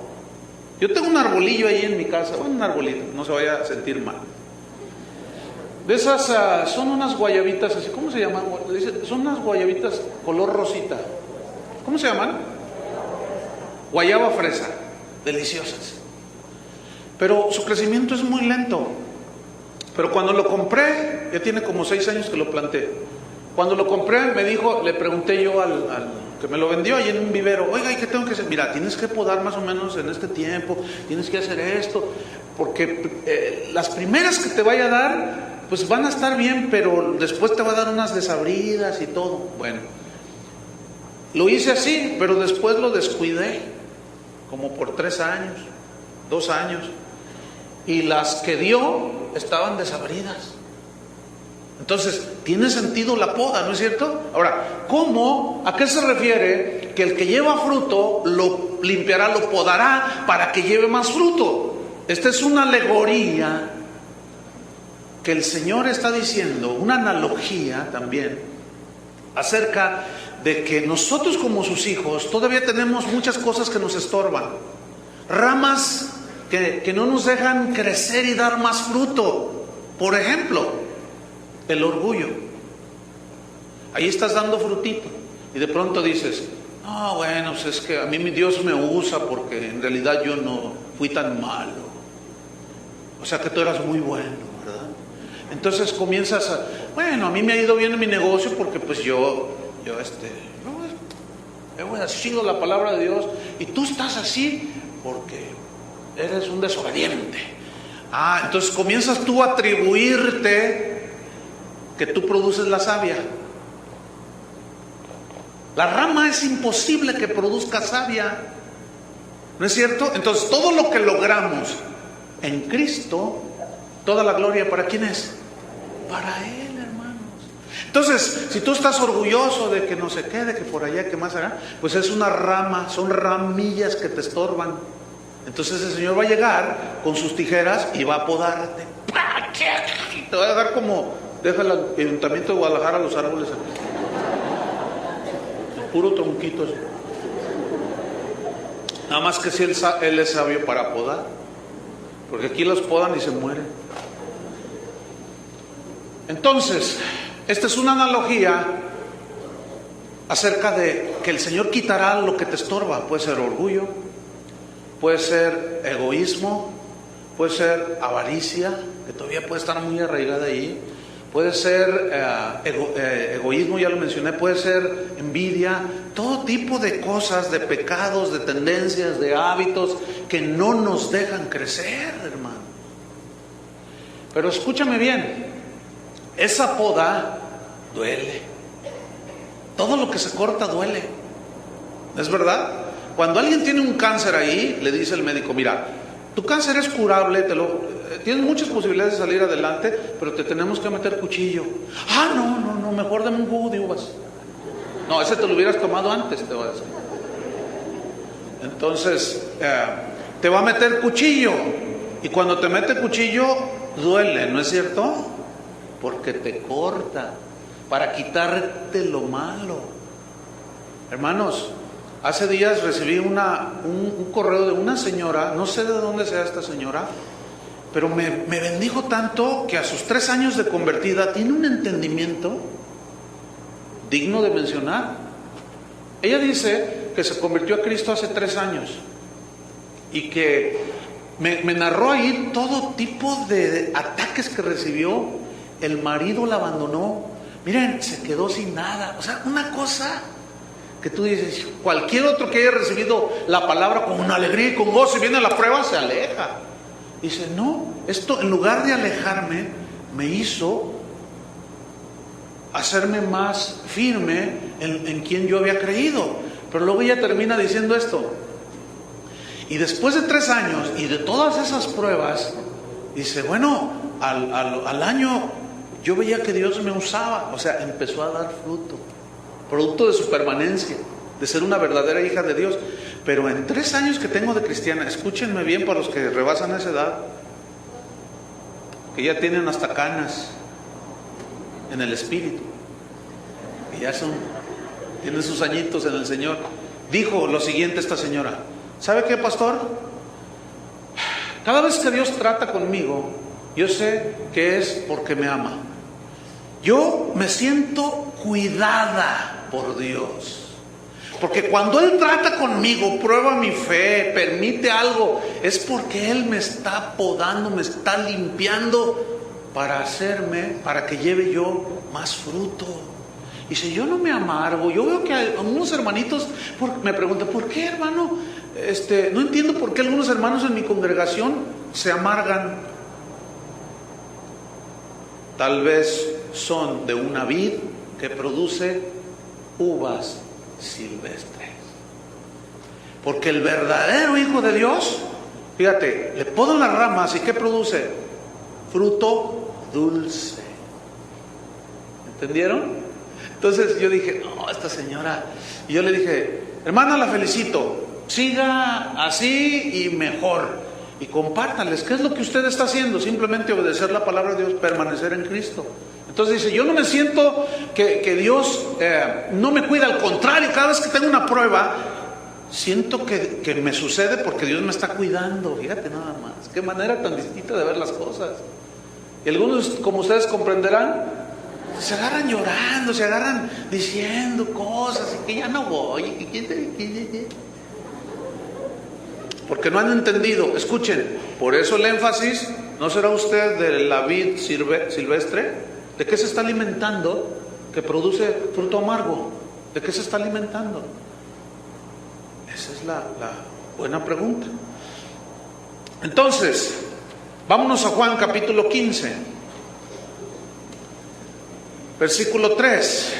Yo tengo un arbolillo ahí en mi casa, bueno, un arbolito, no se vaya a sentir mal. De esas, son unas guayabitas así, ¿cómo se llaman? Son unas guayabitas color rosita. ¿Cómo se llaman? Guayaba fresa, deliciosas. Pero su crecimiento es muy lento. Pero cuando lo compré, ya tiene como 6 años que lo planté. Cuando lo compré, me dijo, le pregunté yo al que me lo vendió ahí en un vivero, oiga, ¿y qué tengo que hacer? Mira, tienes que podar más o menos en este tiempo, tienes que hacer esto, porque las primeras que te vaya a dar, pues van a estar bien, pero después te va a dar unas desabridas y todo. Bueno, lo hice así, pero después lo descuidé, como por 3 años, 2 años, y las que dio estaban desabridas. Entonces, tiene sentido la poda, ¿no es cierto? Ahora, ¿cómo? ¿A qué se refiere? Que el que lleva fruto lo limpiará, lo podará para que lleve más fruto. Esta es una alegoría que el Señor está diciendo, una analogía también, acerca de que nosotros como sus hijos todavía tenemos muchas cosas que nos estorban. Ramas que no nos dejan crecer y dar más fruto. Por ejemplo, el orgullo. Ahí estás dando frutito y de pronto dices, no, bueno, pues es que a mí mi Dios me usa porque en realidad yo no fui tan malo. O sea que tú eras muy bueno, ¿verdad? Entonces comienzas a, bueno, a mí me ha ido bien en mi negocio porque pues yo he obedecido la palabra de Dios, y tú estás así porque eres un desobediente. Entonces comienzas tú a atribuirte que tú produces la savia. La rama es imposible que produzca savia, ¿no es cierto? Entonces todo lo que logramos en Cristo, toda la gloria, ¿para quién es? Para Él, hermanos. Entonces, si tú estás orgulloso de que no se quede, que por allá, que más allá, pues es una rama, son ramillas que te estorban. Entonces el Señor va a llegar con sus tijeras y va a podarte. Y te va a dejar como deja el Ayuntamiento de Guadalajara los árboles aquí. Puro tronquito así. Nada más que si él es sabio para podar, porque aquí los podan y se mueren. Entonces, esta es una analogía acerca de que el Señor quitará lo que te estorba. Puede ser orgullo, puede ser egoísmo, puede ser avaricia, que todavía puede estar muy arraigada ahí. Puede ser egoísmo, ya lo mencioné, puede ser envidia, todo tipo de cosas, de pecados, de tendencias, de hábitos que no nos dejan crecer, hermano. Pero escúchame bien, esa poda duele. Todo lo que se corta duele. ¿Es verdad? Cuando alguien tiene un cáncer ahí, le dice el médico, mira, tu cáncer es curable, tienes muchas posibilidades de salir adelante, pero te tenemos que meter cuchillo. No, mejor dame un jugo de uvas. No, ese te lo hubieras tomado antes, te va a decir. Entonces, te va a meter cuchillo. Y cuando te mete cuchillo, duele, ¿no es cierto? Porque te corta, para quitarte lo malo. Hermanos, hace días recibí un correo de una señora, no sé de dónde sea esta señora, pero me bendijo tanto que a sus 3 años de convertida tiene un entendimiento digno de mencionar. Ella dice que se convirtió a Cristo hace 3 años y que me narró ahí todo tipo de ataques que recibió. El marido la abandonó, miren, se quedó sin nada. O sea, una cosa que tú dices, cualquier otro que haya recibido la palabra con una alegría y con gozo y viene la prueba, se aleja. Dice, no, esto en lugar de alejarme, me hizo hacerme más firme en quien yo había creído. Pero luego ella termina diciendo esto. Y después de 3 años y de todas esas pruebas, dice, bueno, al año yo veía que Dios me usaba. O sea, empezó a dar fruto. producto de su permanencia, de ser una verdadera hija de Dios. Pero en 3 años que tengo de cristiana, escúchenme bien para los que rebasan esa edad, que ya tienen hasta canas en el espíritu, que ya tienen sus añitos en el Señor. Dijo lo siguiente esta señora: ¿sabe qué, pastor? Cada vez que Dios trata conmigo, yo sé que es porque me ama. Yo me siento cuidada por Dios. Porque cuando Él trata conmigo, prueba mi fe, permite algo, es porque Él me está podando, me está limpiando para que lleve yo más fruto. Y si yo no me amargo, yo veo que algunos hermanitos me preguntan: ¿por qué, hermano? No entiendo por qué algunos hermanos en mi congregación se amargan. Tal vez son de una vid que produce uvas silvestres. Porque el verdadero hijo de Dios, fíjate, le podan las ramas y ¿qué produce? Fruto dulce. ¿Entendieron? Entonces yo dije: no, esta señora. Y yo le dije: hermana, la felicito, siga así y mejor. Y compártanles qué es lo que usted está haciendo. Simplemente obedecer la palabra de Dios, permanecer en Cristo. Entonces dice: yo no me siento que Dios no me cuida, al contrario, cada vez que tengo una prueba, siento que me sucede porque Dios me está cuidando. Fíjate nada más, qué manera tan distinta de ver las cosas. Y algunos, como ustedes comprenderán, se agarran llorando, se agarran diciendo cosas, y que ya no voy, porque no han entendido. Escuchen, por eso el énfasis: ¿no será usted de la vid silvestre? ¿De qué se está alimentando que produce fruto amargo? ¿De qué se está alimentando? Esa es la buena pregunta. Entonces, vámonos a Juan capítulo 15, versículo 3.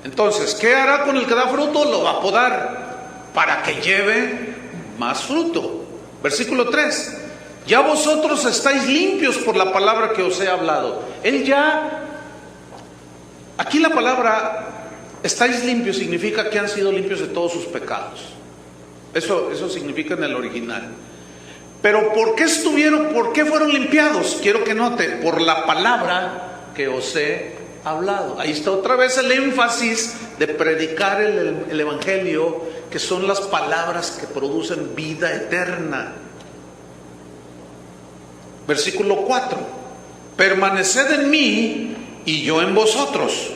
Entonces, ¿qué hará con el que da fruto? Lo va a podar para que lleve más fruto. Versículo 3: ya vosotros estáis limpios por la palabra que os he hablado. Aquí la palabra estáis limpios significa que han sido limpios de todos sus pecados. Eso significa en el original. Pero ¿por qué fueron limpiados? Quiero que note: por la palabra que os he hablado. Ahí está otra vez el énfasis de predicar el evangelio, que son las palabras que producen vida eterna. Versículo 4: permaneced en mí y yo en vosotros.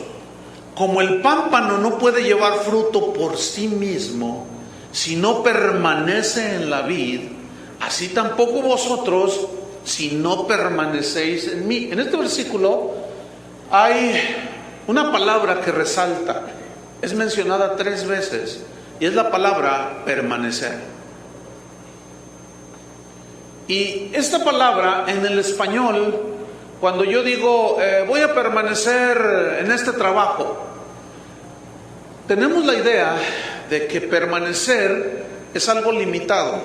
Como el pámpano no puede llevar fruto por sí mismo si no permanece en la vid, así tampoco vosotros si no permanecéis en mí. En este versículo hay una palabra que resalta, es mencionada 3 veces, y es la palabra permanecer. Y esta palabra en el español, cuando yo digo voy a permanecer en este trabajo, tenemos la idea de que permanecer es algo limitado,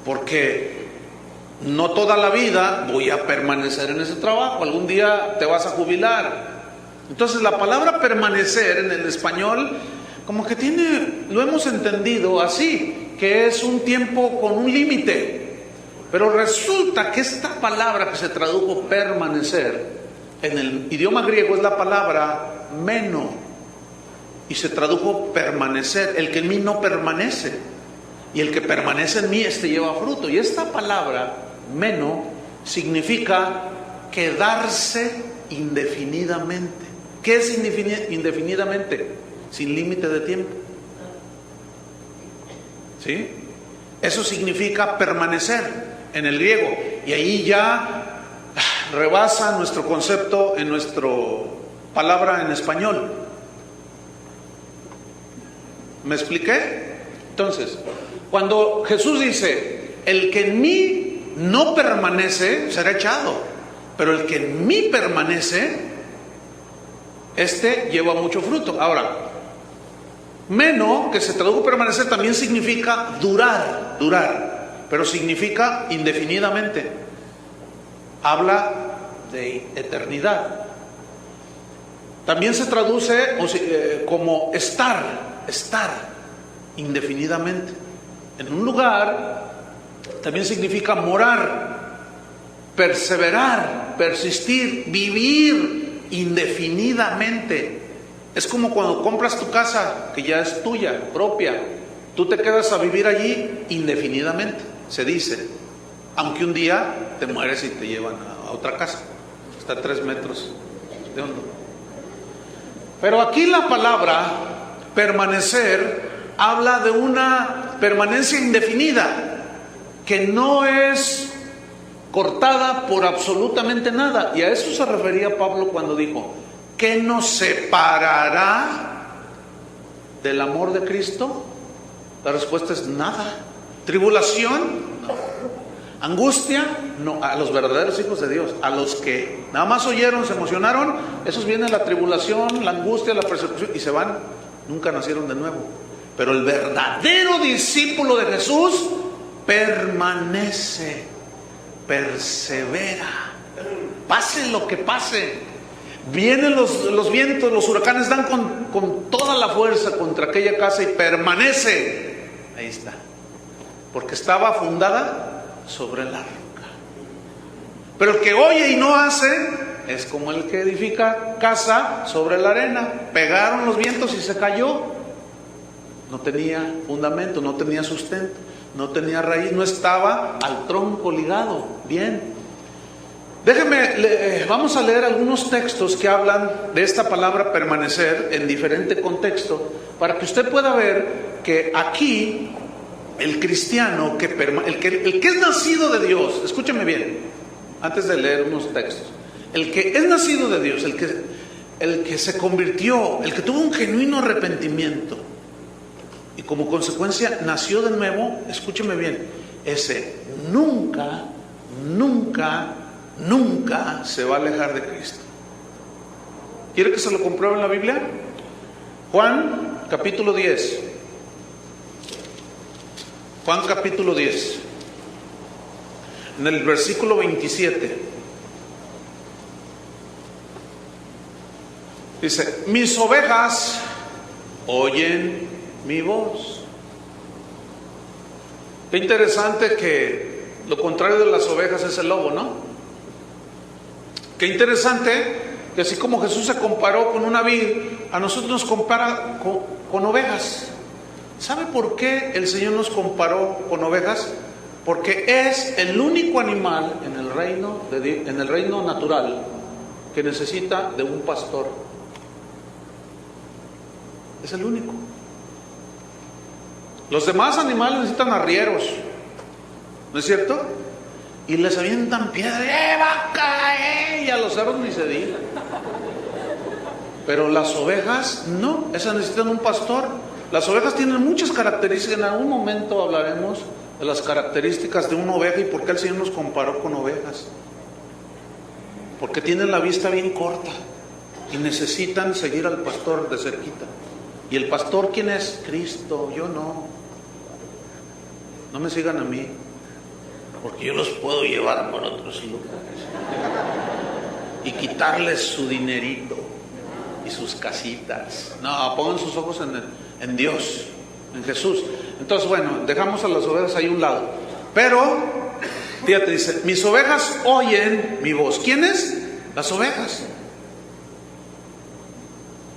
porque no toda la vida voy a permanecer en ese trabajo, algún día te vas a jubilar. Entonces la palabra permanecer en el español como que lo hemos entendido así, que es un tiempo con un límite. Pero resulta que esta palabra que se tradujo permanecer en el idioma griego es la palabra meno, y se tradujo permanecer, el que en mí no permanece, y el que permanece en mí, este lleva fruto. Y esta palabra meno significa quedarse indefinidamente. ¿Qué es indefinidamente? Sin límite de tiempo. ¿Sí? Eso significa permanecer en el griego, y ahí ya rebasa nuestro concepto en nuestra palabra en español. ¿Me expliqué? Entonces, cuando Jesús dice: el que en mí no permanece será echado, pero el que en mí permanece, este lleva mucho fruto. Ahora, meno, que se tradujo permanecer, también significa durar, pero significa También se traduce como estar indefinidamente. En un lugar también significa morar, perseverar, persistir, vivir indefinidamente. Es como cuando compras tu casa, que ya es tuya, propia. Tú te quedas a vivir allí indefinidamente, se dice. Aunque un día te mueres y te llevan a otra casa. Está a 3 metros de hondo. Pero aquí la palabra permanecer habla de una permanencia indefinida, que no es cortada por absolutamente nada. Y a eso se refería Pablo cuando dijo: ¿qué nos separará del amor de Cristo? La respuesta es nada. ¿Tribulación? No. ¿Angustia? No. A los verdaderos hijos de Dios, a los que nada más oyeron, se emocionaron, esos vienen la tribulación, la angustia, la persecución y se van. Nunca nacieron de nuevo. Pero el verdadero discípulo de Jesús permanece, persevera, pase lo que pase. Vienen los vientos, los huracanes dan con toda la fuerza contra aquella casa y permanece. Ahí está. Porque estaba fundada sobre la roca. Pero el que oye y no hace es como el que edifica casa sobre la arena. Pegaron los vientos y se cayó. No tenía fundamento, no tenía sustento, no tenía raíz, no estaba al tronco ligado. Bien. Vamos a leer algunos textos que hablan de esta palabra permanecer en diferente contexto, para que usted pueda ver que aquí el cristiano, el que es nacido de Dios, escúcheme bien, antes de leer unos textos, el que es nacido de Dios, el que se convirtió, el que tuvo un genuino arrepentimiento y como consecuencia nació de nuevo, escúcheme bien, ese nunca se va a alejar de Cristo. ¿Quiere que se lo compruebe en la Biblia? Juan capítulo 10. Juan capítulo 10. En el versículo 27. Dice: mis ovejas oyen mi voz. Qué interesante que lo contrario de las ovejas es el lobo, ¿no? Qué interesante que así como Jesús se comparó con una vid, a nosotros nos compara con ovejas. ¿Sabe por qué el Señor nos comparó con ovejas? Porque es el único animal en el reino natural que necesita de un pastor. Es el único. Los demás animales necesitan arrieros, ¿no es cierto? Y les avientan piedra, vaca, y a los cerdos ni se diga. Pero las ovejas no, esas necesitan un pastor. Las ovejas tienen muchas características. En algún momento hablaremos de las características de una oveja y por qué el Señor nos comparó con ovejas. Porque tienen la vista bien corta y necesitan seguir al pastor de cerquita. ¿Y el pastor quién es? Cristo. Yo no. No me sigan a mí, porque yo los puedo llevar por otros lugares y quitarles su dinerito y sus casitas. No, pongan sus ojos en Dios, en Jesús. Entonces, bueno, dejamos a las ovejas ahí a un lado. Pero, fíjate, dice: mis ovejas oyen mi voz. ¿Quiénes? Las ovejas.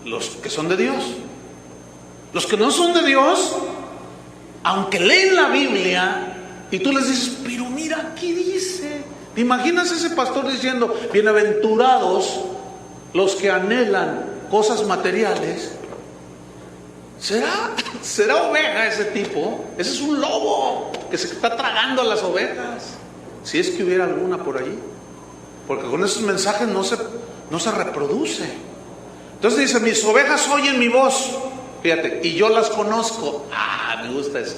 Los que son de Dios. Los que no son de Dios, aunque leen la Biblia y tú les dices: pero mira, ¿qué dice? ¿Te imaginas ese pastor diciendo: bienaventurados los que anhelan cosas materiales? ¿Será oveja ese tipo? Ese es un lobo que se está tragando a las ovejas, si es que hubiera alguna por allí, porque con esos mensajes no se reproduce. Entonces dice: mis ovejas oyen mi voz. Fíjate, y yo las conozco. Me gusta eso.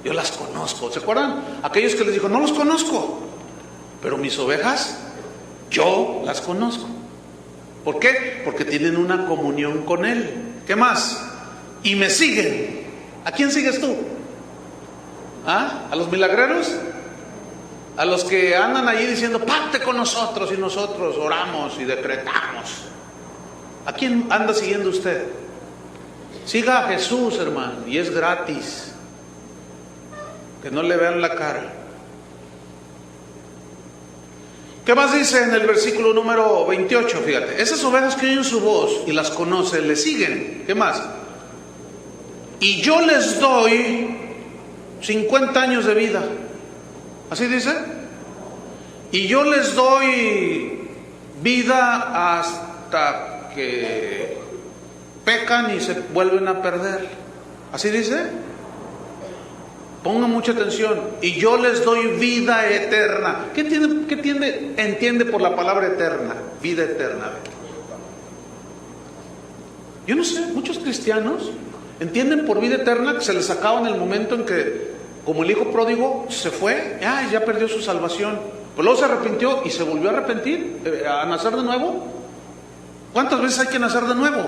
Yo las conozco. ¿Se acuerdan? Aquellos que les dijo: no los conozco, pero mis ovejas, yo las conozco. ¿Por qué? Porque tienen una comunión con Él. ¿Qué más? Y me siguen. ¿A quién sigues tú? ¿A los milagreros? ¿A los que andan allí diciendo: pacte con nosotros y nosotros oramos y decretamos? ¿A quién anda siguiendo usted? Siga a Jesús, hermano, y es gratis. Que no le vean la cara. ¿Qué más dice en el versículo número 28? Fíjate, esas ovejas que oyen su voz y las conoce, le siguen. ¿Qué más? Y yo les doy 50 años de vida. ¿Así dice? Y yo les doy vida hasta que pecan y se vuelven a perder. ¿Así dice? Ponga mucha atención. Y yo les doy vida eterna. ¿Qué entiende por la palabra eterna? Vida eterna. Yo no sé, muchos cristianos entienden por vida eterna que se les acaba en el momento en que, como el hijo pródigo se fue, ya perdió su salvación. Pues luego se arrepintió y se volvió a arrepentir, a nacer de nuevo. ¿Cuántas veces hay que nacer de nuevo?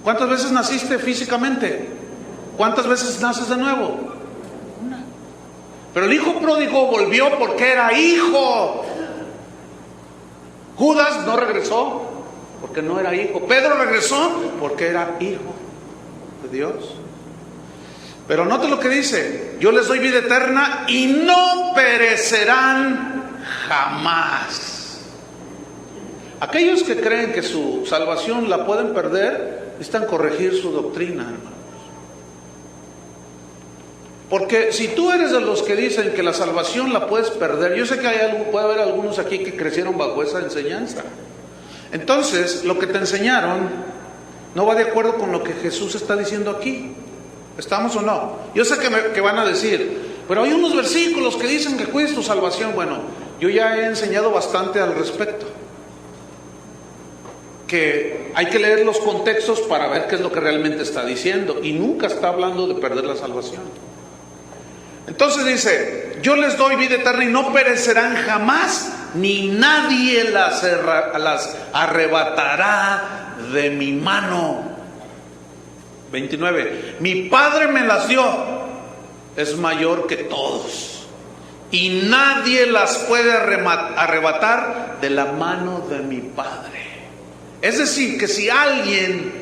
¿Cuántas veces naciste físicamente? ¿Cuántas veces naces de nuevo? Una. Pero el hijo pródigo volvió porque era hijo. Judas no regresó porque no era hijo. Pedro regresó porque era hijo de Dios. Pero note lo que dice: yo les doy vida eterna y no perecerán jamás. Aquellos que creen que su salvación la pueden perder, necesitan corregir su doctrina, hermanos. Porque si tú eres de los que dicen que la salvación la puedes perder, yo sé que puede haber algunos aquí que crecieron bajo esa enseñanza. Entonces, lo que te enseñaron no va de acuerdo con lo que Jesús está diciendo aquí. ¿Estamos o no? Yo sé que van a decir, pero hay unos versículos que dicen que cuides tu salvación. Bueno, yo ya he enseñado bastante al respecto. Que hay que leer los contextos para ver qué es lo que realmente está diciendo. Y nunca está hablando de perder la salvación. Entonces dice: yo les doy vida eterna y no perecerán jamás, ni nadie las arrebatará de mi mano. 29. Mi Padre me las dio, es mayor que todos, y nadie las puede arrebatar de la mano de mi Padre. Es decir, que si alguien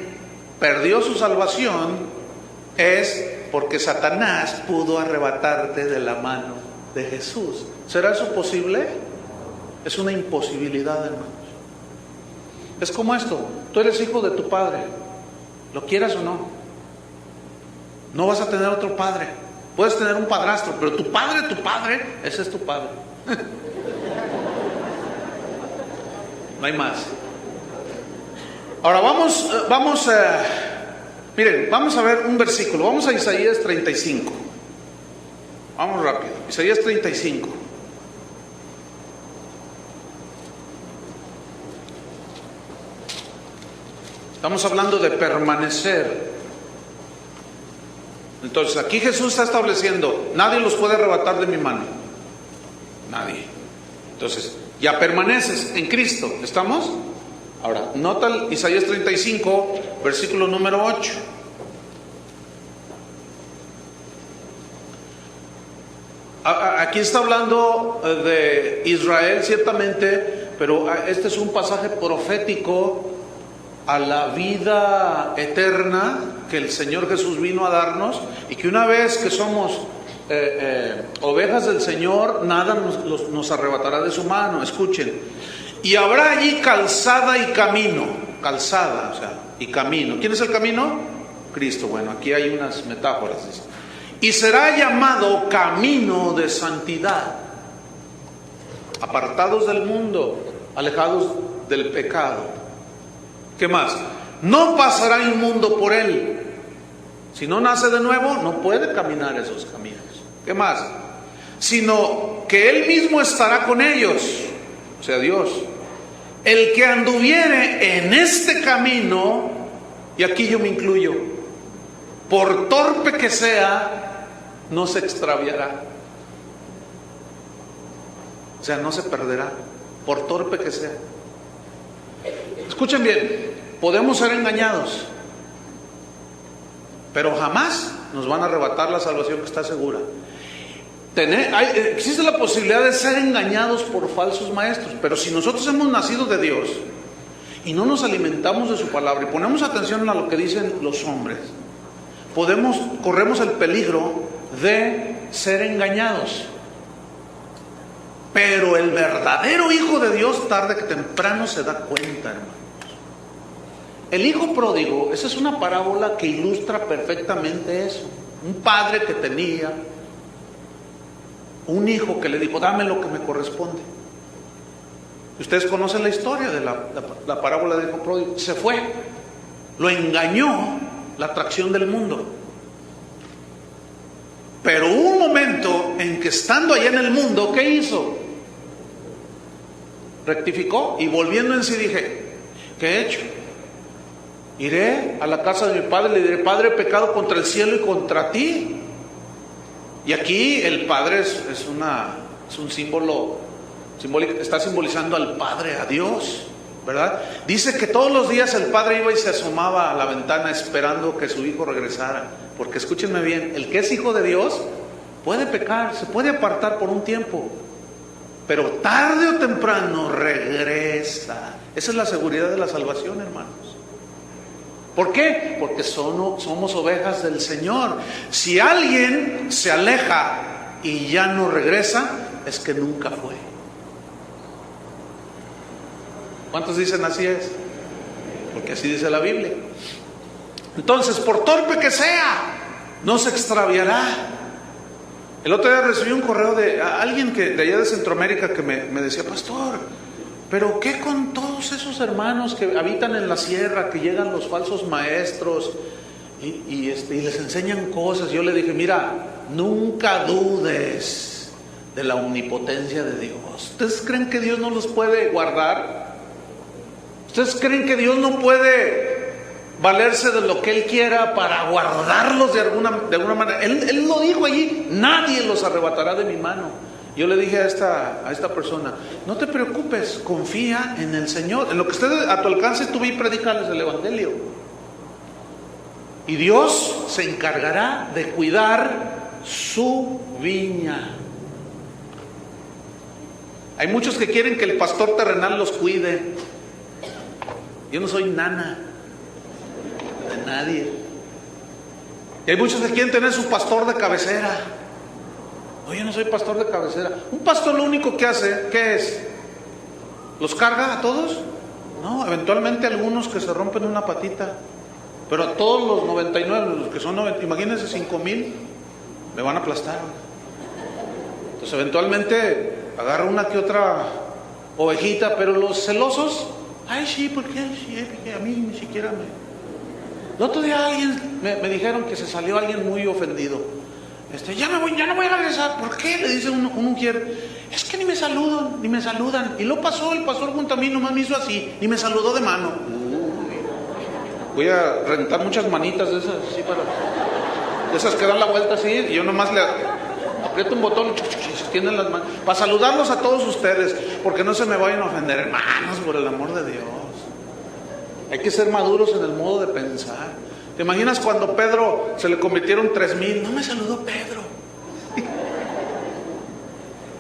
perdió su salvación, es porque Satanás pudo arrebatarte de la mano de Jesús. ¿Será eso posible? Es una imposibilidad, hermanos. Es como esto: tú eres hijo de tu padre, lo quieras o no. No vas a tener otro padre. Puedes tener un padrastro, pero tu padre, ese es tu padre. No hay más. Ahora miren, vamos a ver un versículo. Vamos a Isaías 35. Vamos rápido. Isaías 35. Estamos hablando de permanecer. Entonces aquí Jesús está estableciendo: nadie los puede arrebatar de mi mano. Nadie. Entonces, ya permaneces en Cristo. ¿Estamos? Ahora, nota Isaías 35, versículo número 8. Aquí está hablando de Israel, ciertamente, pero este es un pasaje profético a la vida eterna que el Señor Jesús vino a darnos, y que una vez que somos ovejas del Señor, nada nos arrebatará de su mano. Escuchen: y habrá allí calzada y camino. Calzada, o sea, y camino. ¿Quién es el camino? Cristo. Bueno, aquí hay unas metáforas. Dice: y será llamado camino de santidad. Apartados del mundo, alejados del pecado. ¿Qué más? No pasará inmundo por él. Si no nace de nuevo, no puede caminar esos caminos. ¿Qué más? Sino que él mismo estará con ellos, o sea, Dios. El que anduviere en este camino, y aquí yo me incluyo, por torpe que sea, no se extraviará. O sea, no se perderá, por torpe que sea. Escuchen bien, podemos ser engañados, pero jamás nos van a arrebatar la salvación que está segura. Existe la posibilidad de ser engañados por falsos maestros, pero si nosotros hemos nacido de Dios y no nos alimentamos de su palabra y ponemos atención a lo que dicen los hombres, corremos el peligro de ser engañados. Pero el verdadero hijo de Dios tarde que temprano se da cuenta, hermanos. El hijo pródigo, esa es una parábola que ilustra perfectamente eso. Un padre que tenía un hijo que le dijo, dame lo que me corresponde. Ustedes conocen la historia de la parábola del hijo pródigo. Se fue, lo engañó la atracción del mundo. Pero hubo un momento en que estando allá en el mundo, ¿qué hizo? Rectificó y volviendo en sí dije, ¿qué he hecho? Iré a la casa de mi padre y le diré, Padre, he pecado contra el cielo y contra ti. Y aquí el padre es un símbolo simbólico, está simbolizando al Padre, a Dios, ¿verdad? Dice que todos los días el padre iba y se asomaba a la ventana esperando que su hijo regresara. Porque escúchenme bien, el que es hijo de Dios puede pecar, se puede apartar por un tiempo, pero tarde o temprano regresa. Esa es la seguridad de la salvación, hermanos. ¿Por qué? Porque somos ovejas del Señor. Si alguien se aleja y ya no regresa, es que nunca fue. ¿Cuántos dicen así es? Porque así dice la Biblia. Entonces, por torpe que sea, no se extraviará. El otro día recibí un correo de alguien de allá de Centroamérica que me decía, pastor, pero ¿qué con todos esos hermanos que habitan en la sierra, que llegan los falsos maestros y les enseñan cosas? Yo le dije, mira, nunca dudes de la omnipotencia de Dios. ¿Ustedes creen que Dios no los puede guardar? ¿Ustedes creen que Dios no puede valerse de lo que Él quiera para guardarlos de alguna manera? Él lo dijo allí, nadie los arrebatará de mi mano. Yo le dije a esta persona, no te preocupes, confía en el Señor, en lo que esté a tu alcance, tú ve y predícales el Evangelio. Y Dios se encargará de cuidar su viña. Hay muchos que quieren que el pastor terrenal los cuide. Yo no soy nana de nadie. Y hay muchos que quieren tener su pastor de cabecera. Oye, no soy pastor de cabecera. Un pastor lo único que hace, ¿qué es? ¿Los carga a todos? No, eventualmente algunos que se rompen una patita. Pero a todos los 99, los que son 90, imagínense 5,000, me van a aplastar. Entonces eventualmente agarra una que otra ovejita, pero los celosos, ay sí, porque a mí ni siquiera me... El otro día alguien me dijeron que se salió alguien muy ofendido. Ya no voy a regresar. ¿Por qué? Le dice uno quiere. Es que ni me saludan. Y lo pasó el pastor junto a mí, nomás me hizo así, ni me saludó de mano. Voy a rentar muchas manitas de esas, así de esas que dan la vuelta así, y yo nomás le aprieto un botón y se extienden las manos. Para saludarlos a todos ustedes, porque no se me vayan a ofender, hermanos, por el amor de Dios. Hay que ser maduros en el modo de pensar. ¿Te imaginas cuando Pedro se le convirtieron 3,000? No me saludó Pedro.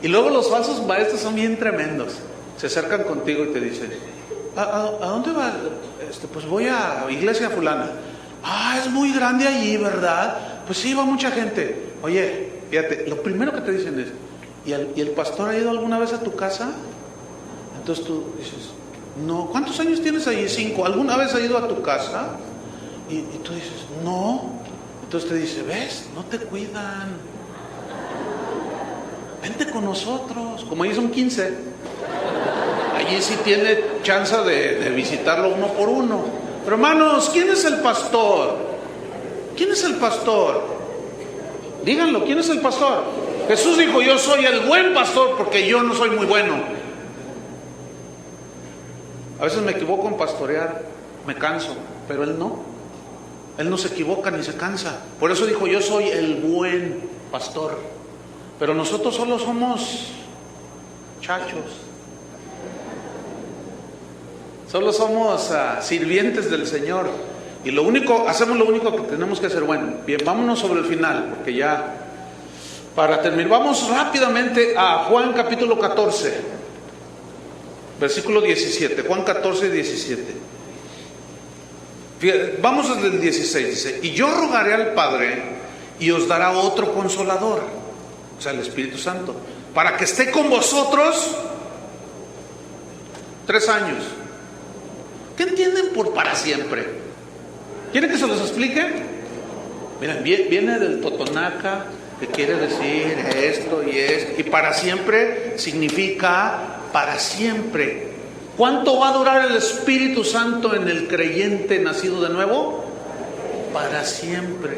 Y luego los falsos maestros son bien tremendos. Se acercan contigo y te dicen, ¿a dónde vas? Pues voy a iglesia fulana. Ah, es muy grande allí, ¿verdad? Pues sí, va mucha gente. Oye, fíjate, lo primero que te dicen es, ¿y el pastor ha ido alguna vez a tu casa? Entonces tú dices, no. ¿Cuántos años tienes allí? 5. ¿Alguna vez ha ido a tu casa? Y tú dices, no. Entonces te dice, ¿ves? No te cuidan. Vente con nosotros. Como allí son 15, allí sí tiene chance de visitarlo uno por uno. Pero hermanos, ¿quién es el pastor? ¿Quién es el pastor? Díganlo, ¿quién es el pastor? Jesús dijo, yo soy el buen pastor porque yo no soy muy bueno. A veces me equivoco en pastorear, me canso, pero Él no. Él no se equivoca ni se cansa. Por eso dijo, yo soy el buen pastor. Pero nosotros solo somos chachos. Solo somos sirvientes del Señor. Y hacemos lo único que tenemos que hacer. Bueno, bien, vámonos sobre el final, porque ya, para terminar, vamos rápidamente a Juan capítulo 14. versículo 17, Juan 14, 17. Fíjate, vamos desde el 16, dice, y yo rogaré al Padre y os dará otro consolador, o sea, el Espíritu Santo, para que esté con vosotros 3 años. ¿Qué entienden por para siempre? ¿Quieren que se los explique? Miren, viene del totonaca, que quiere decir esto y esto, y para siempre significa para siempre. ¿Cuánto va a durar el Espíritu Santo en el creyente nacido de nuevo? Para siempre.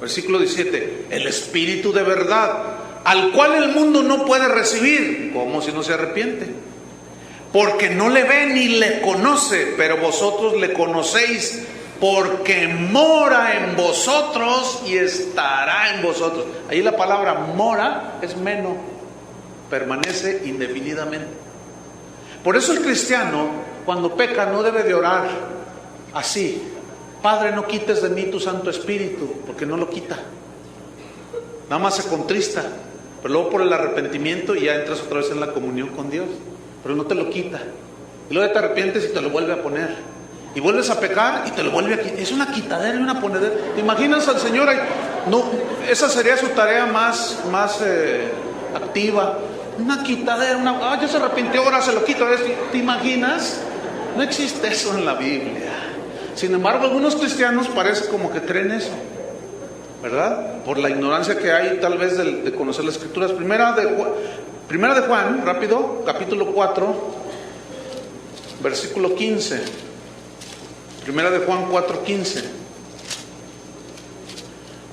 Versículo 17, el Espíritu de verdad, al cual el mundo no puede recibir, como si no se arrepiente, porque no le ve ni le conoce, pero vosotros le conocéis, porque mora en vosotros y estará en vosotros. Ahí la palabra mora es meno, permanece indefinidamente. Por eso el cristiano, cuando peca, no debe de orar así: Padre, no quites de mí tu Santo Espíritu, porque no lo quita. Nada más se contrista, pero luego por el arrepentimiento y ya entras otra vez en la comunión con Dios, pero no te lo quita. Y luego te arrepientes y te lo vuelve a poner, y vuelves a pecar y te lo vuelve a quitar. Es una quitadera y una ponedera. ¿Te imaginas al Señor ahí? No, esa sería su tarea más activa. Una quitadera, ya se arrepintió, ahora se lo quito. ¿Te imaginas? No existe eso en la Biblia. Sin embargo, algunos cristianos parece como que creen eso, ¿verdad? Por la ignorancia que hay tal vez de conocer las Escrituras. Primera de Juan, rápido, capítulo 4, versículo 15. Primera de Juan 4:15.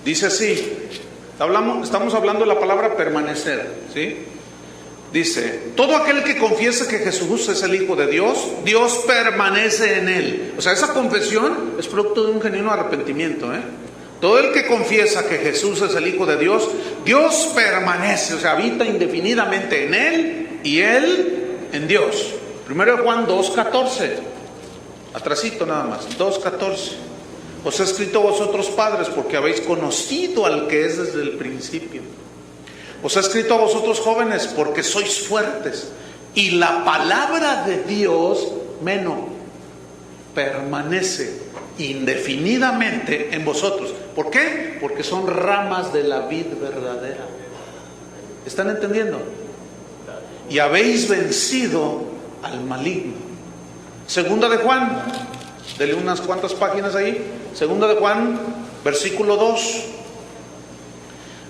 Dice así, estamos hablando de la palabra permanecer, ¿sí? Dice, todo aquel que confiesa que Jesús es el Hijo de Dios, Dios permanece en él. O sea, esa confesión es producto de un genuino arrepentimiento, ¿eh? Todo el que confiesa que Jesús es el Hijo de Dios, Dios permanece, o sea, habita indefinidamente en él y él en Dios. Primero de Juan 2:14, atrasito nada más, 2:14. Os he escrito a vosotros padres porque habéis conocido al que es desde el principio. Os he escrito a vosotros jóvenes porque sois fuertes y la palabra de Dios permanece indefinidamente en vosotros. ¿Por qué? Porque son ramas de la vid verdadera. ¿Están entendiendo? Y habéis vencido al maligno. Segunda de Juan, dele unas cuantas páginas ahí. Segunda de Juan, versículo 2.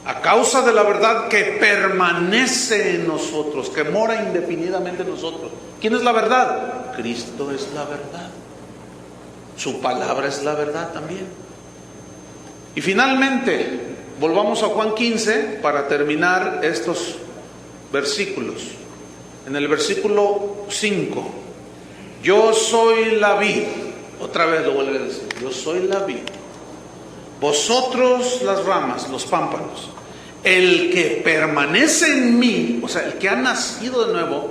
A causa de la verdad que permanece en nosotros, que mora indefinidamente en nosotros. ¿Quién es la verdad? Cristo es la verdad. Su palabra es la verdad también. Y finalmente, volvamos a Juan 15 para terminar estos versículos. En el versículo 5, yo soy la vid. Otra vez lo vuelve a decir, yo soy la vid. Vosotros las ramas, los pámpanos. El que permanece en mí, o sea, el que ha nacido de nuevo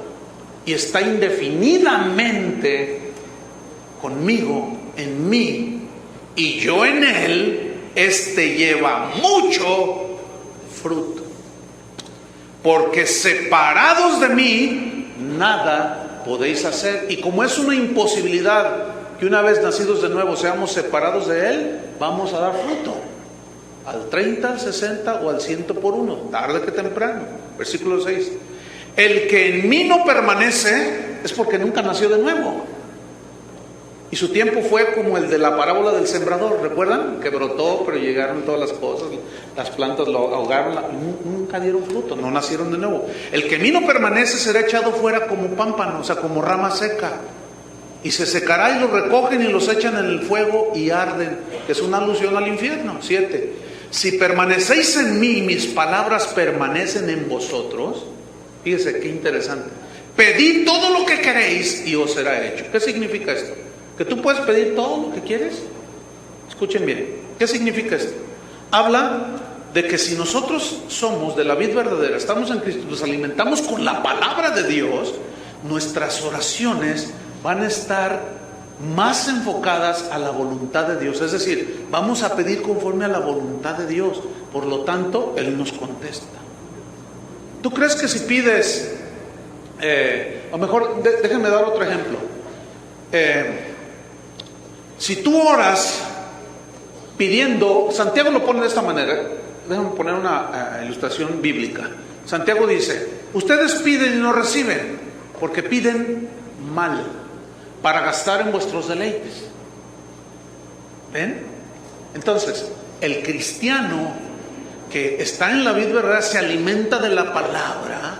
y está indefinidamente conmigo, en mí, y yo en él, este lleva mucho fruto. Porque separados de mí, nada podéis hacer. Y como es una imposibilidad que una vez nacidos de nuevo seamos separados de él, vamos a dar fruto. Al 30, al 60 o al 100 por uno, tarde que temprano. Versículo 6. El que en mí no permanece es porque nunca nació de nuevo. Y su tiempo fue como el de la parábola del sembrador. ¿Recuerdan? Que brotó, pero llegaron todas las cosas, las plantas lo ahogaron, nunca dieron fruto, no nacieron de nuevo. El que en mí no permanece será echado fuera como pámpano, o sea, como rama seca. Y se secará y los recogen y los echan en el fuego y arden, que es una alusión al infierno. 7. Si permanecéis en mí y mis palabras permanecen en vosotros, fíjese qué interesante. Pedid todo lo que queréis y os será hecho. ¿Qué significa esto? ¿Que tú puedes pedir todo lo que quieres? Escuchen bien, ¿qué significa esto? Habla de que si nosotros somos de la vid verdadera, estamos en Cristo, nos alimentamos con la palabra de Dios, nuestras oraciones van a estar más enfocadas a la voluntad de Dios. Es decir, vamos a pedir conforme a la voluntad de Dios. Por lo tanto, Él nos contesta. ¿Tú crees que si pides O mejor, déjenme dar otro ejemplo. Si tú oras pidiendo, Santiago lo pone de esta manera. Déjenme poner una ilustración bíblica. Santiago dice: ustedes piden y no reciben, porque piden mal, para gastar en vuestros deleites. ¿Ven? Entonces, el cristiano que está en la vid verdadera se alimenta de la palabra,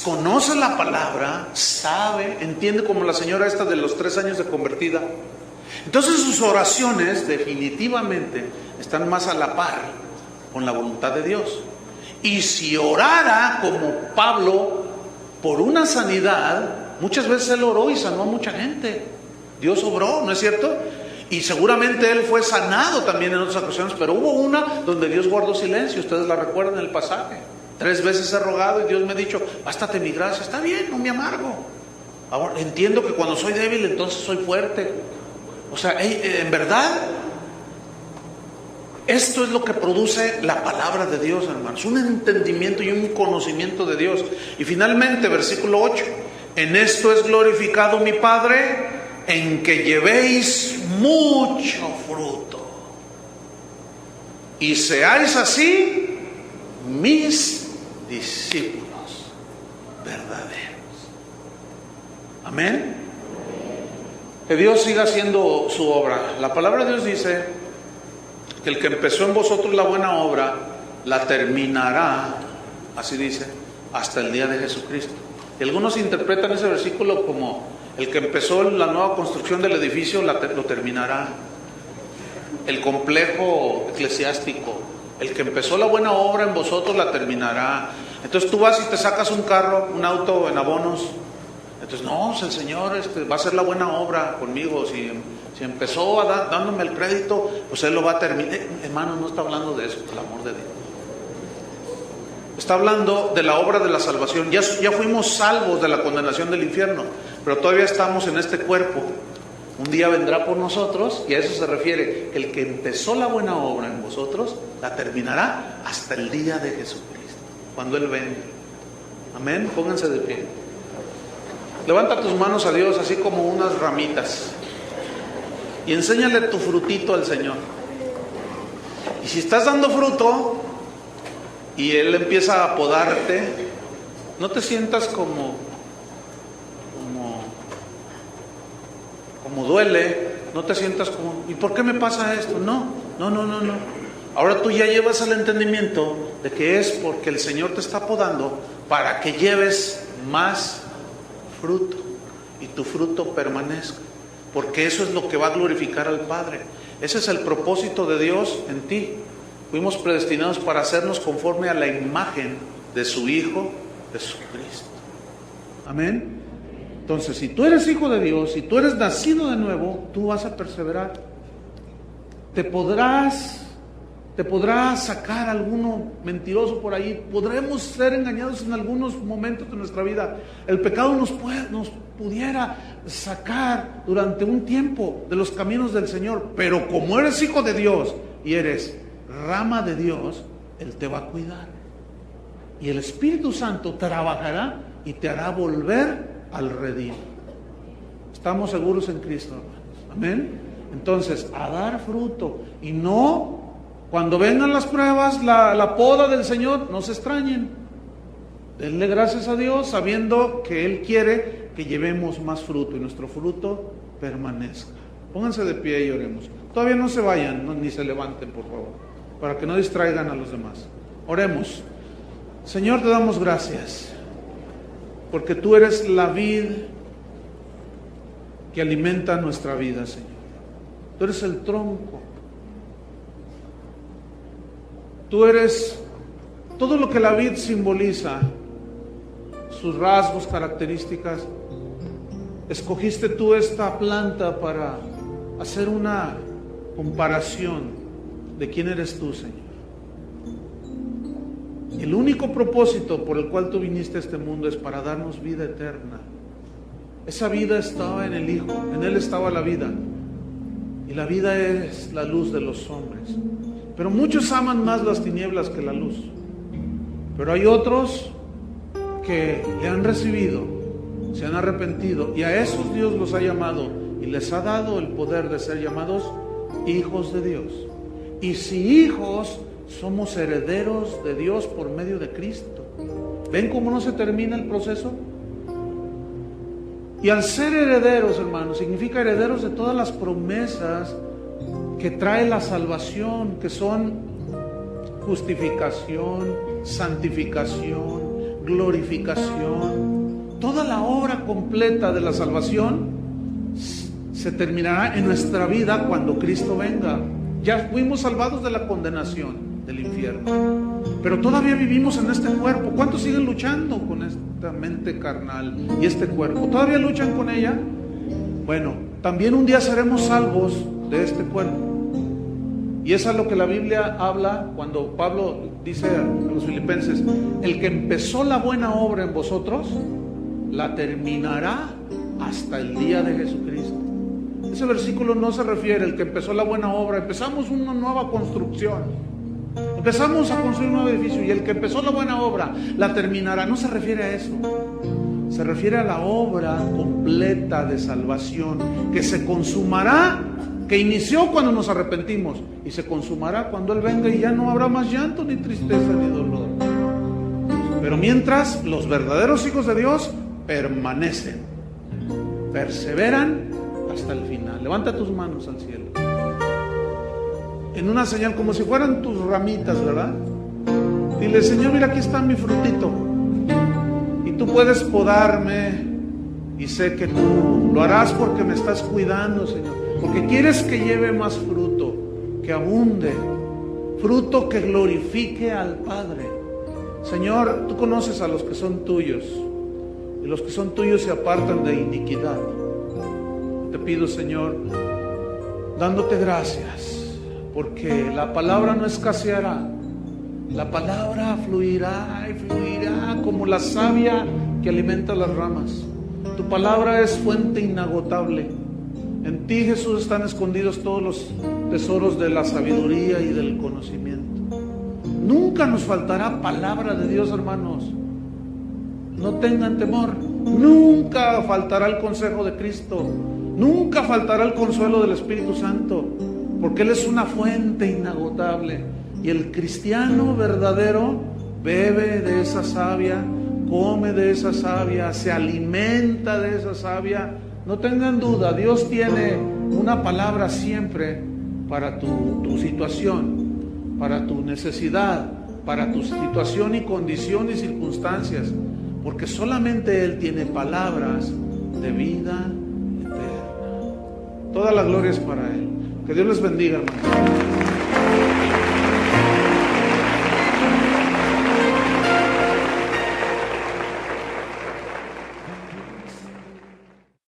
conoce la palabra, sabe, entiende, como la señora esta de los 3 años de convertida. Entonces sus oraciones definitivamente están más a la par con la voluntad de Dios. Y si orara como Pablo por una sanidad, muchas veces él oró y sanó a mucha gente. Dios obró, ¿no es cierto? Y seguramente él fue sanado también en otras ocasiones, pero hubo una donde Dios guardó silencio. Ustedes la recuerdan en el pasaje. 3 veces he rogado y Dios me ha dicho: bástate mi gracia. Está bien, no me amargo. Ahora entiendo que cuando soy débil, entonces soy fuerte. O sea, en verdad, esto es lo que produce la palabra de Dios, hermanos. Un entendimiento y un conocimiento de Dios. Y finalmente, versículo 8: en esto es glorificado mi Padre, en que llevéis mucho fruto, y seáis así mis discípulos verdaderos. Amén. Que Dios siga haciendo su obra. La palabra de Dios dice que el que empezó en vosotros la buena obra la terminará, así dice, hasta el día de Jesucristo. Y algunos interpretan ese versículo como: el que empezó la nueva construcción del edificio lo terminará. El complejo eclesiástico, el que empezó la buena obra en vosotros la terminará. Entonces tú vas y te sacas un carro, un auto en abonos. Entonces, no, el Señor va a hacer la buena obra conmigo. Si empezó dándome el crédito, pues Él lo va a terminar. Hermano, no está hablando de eso, por el amor de Dios. Está hablando de la obra de la salvación. Ya fuimos salvos de la condenación del infierno, pero todavía estamos en este cuerpo. Un día vendrá por nosotros, y a eso se refiere: el que empezó la buena obra en vosotros la terminará hasta el día de Jesucristo, cuando Él venga. Amén. Pónganse de pie. Levanta tus manos a Dios así como unas ramitas y enséñale tu frutito al Señor. Y si estás dando fruto y Él empieza a podarte, no te sientas como duele, no te sientas como: ¿y por qué me pasa esto? No. Ahora tú ya llevas al entendimiento de que es porque el Señor te está podando para que lleves más fruto y tu fruto permanezca, porque eso es lo que va a glorificar al Padre. Ese es el propósito de Dios en ti. Fuimos predestinados para hacernos conforme a la imagen de su Hijo Jesucristo. Amén. Entonces, si tú eres hijo de Dios, si tú eres nacido de nuevo, tú vas a perseverar. Te podrás sacar alguno mentiroso por ahí. Podremos ser engañados en algunos momentos de nuestra vida. El pecado nos pudiera sacar durante un tiempo de los caminos del Señor. Pero como eres hijo de Dios y eres rama de Dios, Él te va a cuidar. Y el Espíritu Santo trabajará y te hará volver al redil. Estamos seguros en Cristo, hermanos. Amén. Entonces, a dar fruto. Y no, cuando vengan las pruebas, la poda del Señor, no se extrañen. Denle gracias a Dios sabiendo que Él quiere que llevemos más fruto y nuestro fruto permanezca. Pónganse de pie y oremos. Todavía no se vayan, ni se levanten, por favor, para que no distraigan a los demás. Oremos. Señor, te damos gracias porque tú eres la vid que alimenta nuestra vida, Señor. Tú eres el tronco. Tú eres todo lo que la vid simboliza, sus rasgos, características. Escogiste tú esta planta para hacer una comparación de quién eres tú, Señor. El único propósito por el cual tú viniste a este mundo es para darnos vida eterna. Esa vida estaba en el Hijo, en Él estaba la vida. Y la vida es la luz de los hombres. Pero muchos aman más las tinieblas que la luz. Pero hay otros que le han recibido, se han arrepentido, y a esos Dios los ha llamado y les ha dado el poder de ser llamados hijos de Dios. Y si hijos, somos herederos de Dios por medio de Cristo. ¿Ven cómo no se termina el proceso? Y al ser herederos, hermanos, significa herederos de todas las promesas que trae la salvación, que son justificación, santificación, glorificación. Toda la obra completa de la salvación se terminará en nuestra vida cuando Cristo venga. Ya fuimos salvados de la condenación del infierno, pero todavía vivimos en este cuerpo. ¿Cuántos siguen luchando con esta mente carnal y este cuerpo? ¿Todavía luchan con ella? Bueno, también un día seremos salvos de este cuerpo. Y eso es lo que la Biblia habla cuando Pablo dice a los filipenses: el que empezó la buena obra en vosotros, la terminará hasta el día de Jesucristo. Ese versículo no se refiere al que empezó la buena obra. Empezamos una nueva construcción, empezamos a construir un nuevo edificio, y el que empezó la buena obra la terminará. No se refiere a eso. Se refiere a la obra completa de salvación que se consumará, que inició cuando nos arrepentimos, y se consumará cuando Él venga, y ya no habrá más llanto, ni tristeza, ni dolor. Pero mientras, los verdaderos hijos de Dios permanecen, perseveran hasta el final. Levanta tus manos al cielo en una señal, como si fueran tus ramitas, ¿verdad? Dile: Señor, mira, aquí está mi frutito, y tú puedes podarme, y sé que tú lo harás porque me estás cuidando, Señor, porque quieres que lleve más fruto, que abunde, fruto que glorifique al Padre. Señor, tú conoces a los que son tuyos, y los que son tuyos se apartan de iniquidad. Te pido, Señor, dándote gracias, porque la palabra no escaseará. La palabra fluirá y fluirá como la savia que alimenta las ramas. Tu palabra es fuente inagotable. En ti, Jesús, están escondidos todos los tesoros de la sabiduría y del conocimiento. Nunca nos faltará palabra de Dios, hermanos. No tengan temor. Nunca faltará el consejo de Cristo. Nunca faltará el consuelo del Espíritu Santo, porque Él es una fuente inagotable. Y el cristiano verdadero bebe de esa savia, come de esa savia, se alimenta de esa savia. No tengan duda, Dios tiene una palabra siempre para tu situación, para tu necesidad, para tu situación y condición y circunstancias, porque solamente Él tiene palabras de vida eterna. Toda la gloria es para Él. Que Dios les bendiga, hermanos.